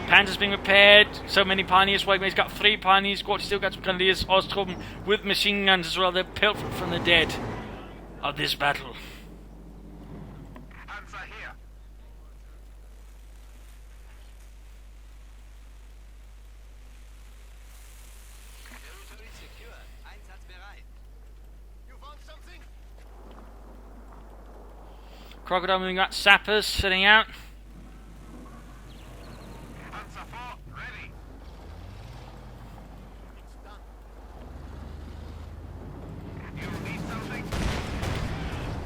Panzer's being repaired, so many pioneers, he's got 3 pioneers, CoH2 still got some Grenadiers, Osttruppen with machine guns as well. They're pilfered from the dead of this battle. Panzer here. Territory secure. Einsatzbereit. You want something? Crocodile moving out, sappers sitting out. Panzer 4, ready. It's done. You need something?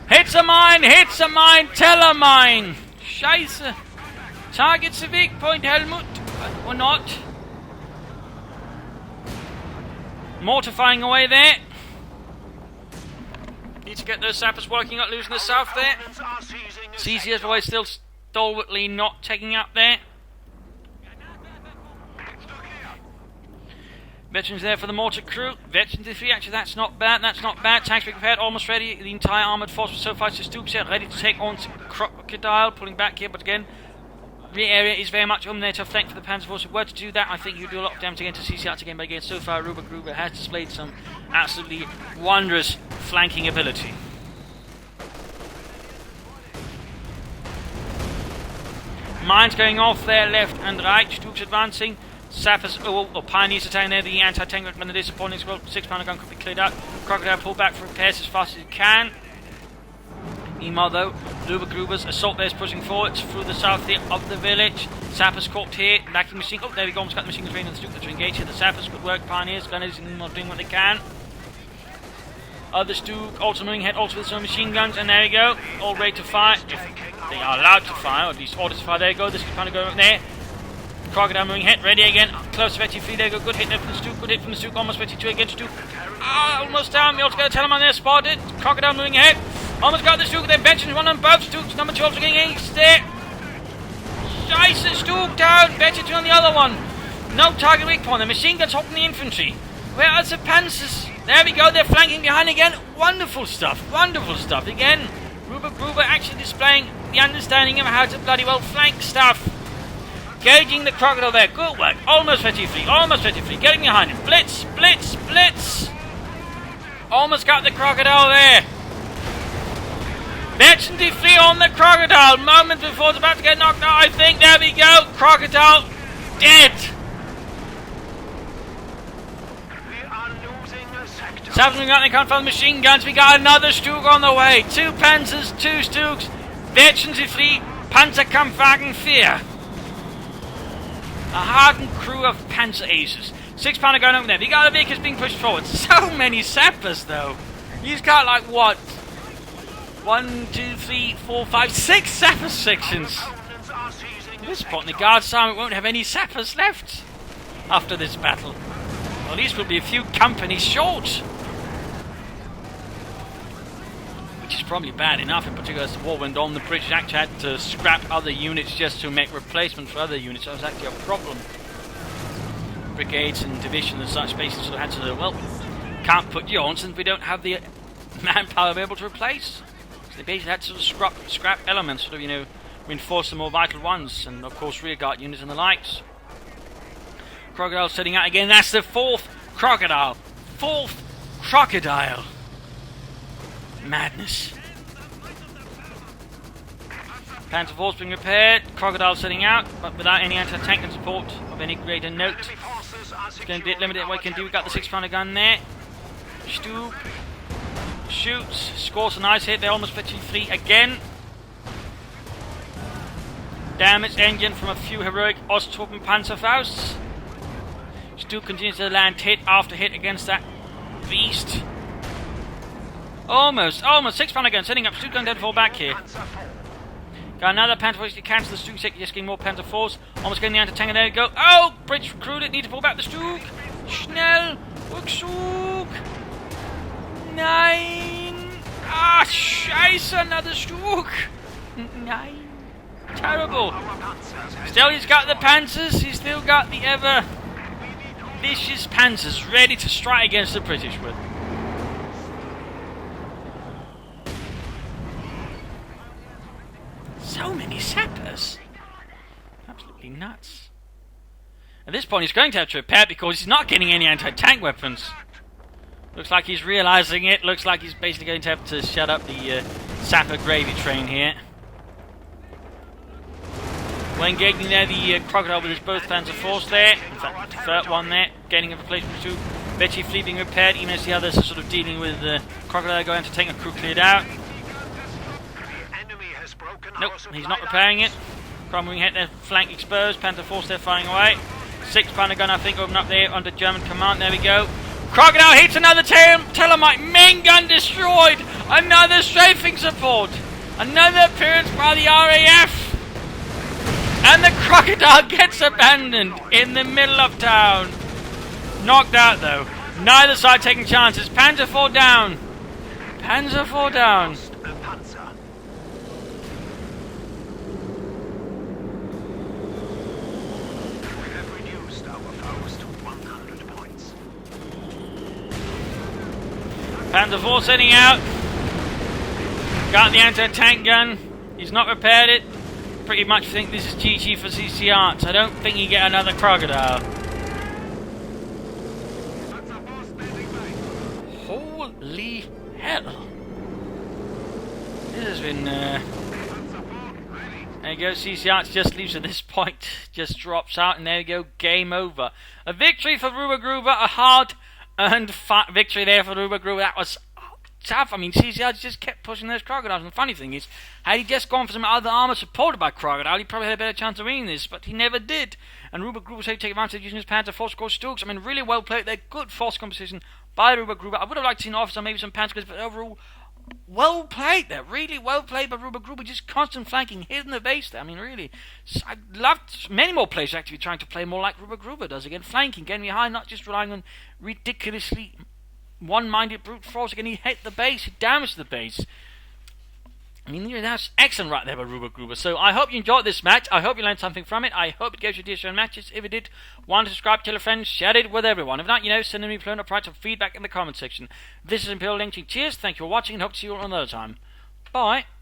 Hits a mine, tell a mine! Scheiße! Target's a weak point, Helmut. Or not. Mortifying away there. Need to get those sappers working up, losing the south there. Opponents are seizing a CC sector. away, still stalwartly not taking up there. Look here. Veterans there for the mortar crew. Veterans defeat, actually that's not bad, Tanks being prepared, almost ready. The entire armoured force was so far to Stooks here, ready to take on Crocodile, pulling back here, but again, the area is very much on there to flank for the Panzer Force. If we were to do that, I think you'd do a lot of damage again to CCarts again, but again, so far Rubergruber has displayed some absolutely wondrous flanking ability. Mines going off there, left and right, Stooks advancing. Sappers, or pioneers attacking there, the anti-tank gun, the disappointing as well. 6-pounder gun could be cleared out. Crocodile pull back for repairs as fast as it can. Meanwhile though, Rubergruber's assault there is pushing forward through the south here of the village. Sappers caught here, lacking machine. Oh, there we go, almost got the machine gun train on the Duke to engage here. The Sappers, good work, pioneers, gunners doing what they can. Others also moving ahead, also with some machine guns, and there we go, all ready to fire. If they are allowed to fire, or at least orders to fire. There you go, this is kind of going there. Crocodile moving ahead, ready again, close to 23, there you go, good hit there from the Stook, good hit from the Stook, almost 22 against Stook. Almost down, we also got a Telemann there spotted. Crocodile moving ahead, almost got the Stook, then Benson, one on both Stooks, number 12 getting ace there. Scheiße, Stook down, Benson on the other one. No target weak point, the machine guns holding the infantry. Where are the Panzers? There we go, they're flanking behind again. Wonderful stuff again. Rubergruber actually displaying the understanding of how to bloody well flank stuff. Gauging the Crocodile there, good work, almost 23, getting behind him, blitz, blitz, blitz. Almost got the Crocodile there. Legendary flee on the Crocodile, moments before it's about to get knocked out, I think, there we go, Crocodile dead. We are losing a sector. Something got, they can't find the machine guns, we got another Stook on the way, 2 Panzers, 2 Stooks, Legendary flee, Panzerkampfwagen 4. A hardened crew of Panzer Aces. 6-pounder going over there. We got the vehicles being pushed forward. So many sappers though. He's got like what? 1, 2, 3, 4, 5, 6 sapper sections. Opponents are seizing At this point, the Guard Sergeant won't have any sappers left after this battle. Well, at least we'll be a few companies short. Which is probably bad enough, in particular as the war went on. The British actually had to scrap other units just to make replacements for other units. That was actually a problem. Brigades and divisions and such basically sort of had to, well, can't put you on since we don't have the manpower to be able to replace. So they basically had to sort of scrap elements, sort of, reinforce the more vital ones, and of course rearguard units and the likes. Crocodile setting out again. That's the 4th Crocodile. 4th Crocodile. Madness. Panzer Force being repaired. Crocodile setting out, but without any anti-tank and support of any greater note. enemy forces are It's going to be securing limited what we can do. We've got the 6-pounder gun there. Stoop. Shoots. Scores a nice hit. They're almost 53 again. Damaged engine from a few heroic Osttruppen Panzerfausts. Stoop continues to land hit after hit against that beast. Almost. 6-pounder gun setting up. Stoop going to fall back here. Panzer 4. Got another Panzer Force to cancel the Stook, just getting more Panzer Force. Almost getting the anti-tank, and there we go. Oh! British recruited, need to pull back the Stook. Schnell! Rückzug! Nein! Ah, scheiße, another Stook! Nein! Terrible! Our panzers have Still, he's got the Panzers, he's still got the ever vicious panzers ready to strike against the British with. So many sappers. Absolutely nuts. At this point he's going to have to repair because he's not getting any anti-tank weapons. Looks like he's realising it. Looks like he's basically going to have to shut up the sapper gravy train here. When engaging there, the crocodile with his both Panzer Force there. In fact, the third one there, gaining a replacement too. Betchy fleet being repaired, even as the others are sort of dealing with the crocodile going to take a crew cleared out. Nope, he's not repairing it. Crumbling hit their flank exposed. Panther Force there firing away. 6-pounder gun, I think, open up there under German command. There we go. Crocodile hits another Telemite. Main gun destroyed. Another strafing support. Another appearance by the RAF. And the crocodile gets abandoned in the middle of town. Knocked out though. Neither side taking chances. Panzer IV down. Panzer IV down. Panzer IV setting out. Got the anti-tank gun. He's not repaired it. Pretty much think this is GG for CCarts. I don't think you get another crocodile. Holy hell. This has been... There you go, CCarts just leaves at this point. Just drops out and there you go, game over. A victory for Rubergruber, a hard-earned victory there for Rubergruber. That was tough. I mean, CCRs just kept pushing those crocodiles. And the funny thing is, had he just gone for some other armour supported by crocodile, he probably had a better chance of winning this, but he never did. And Rubergruber was able to take advantage of using his Panzer Force CoH2. I mean, really well played. They're good force composition by Rubergruber. I would have liked to see an officer, maybe some Panzers, but overall, well played there. Really well played by Rubergruber. Just constant flanking, hitting the base there. I mean, really. I'd love many more players actually trying to play more like Rubergruber does. Again, flanking, getting behind, not just relying on ridiculously one-minded brute force. Again, he hit the base, he damaged the base. I mean, that's excellent right there by Rubergruber. So I hope you enjoyed this match. I hope you learned something from it. I hope it gave you additional matches. If it did, subscribe, tell a friend, share it with everyone. If not, send me a price of feedback in the comment section. This is Imperial Lynching. Cheers, thank you for watching, and hope to see you all another time. Bye.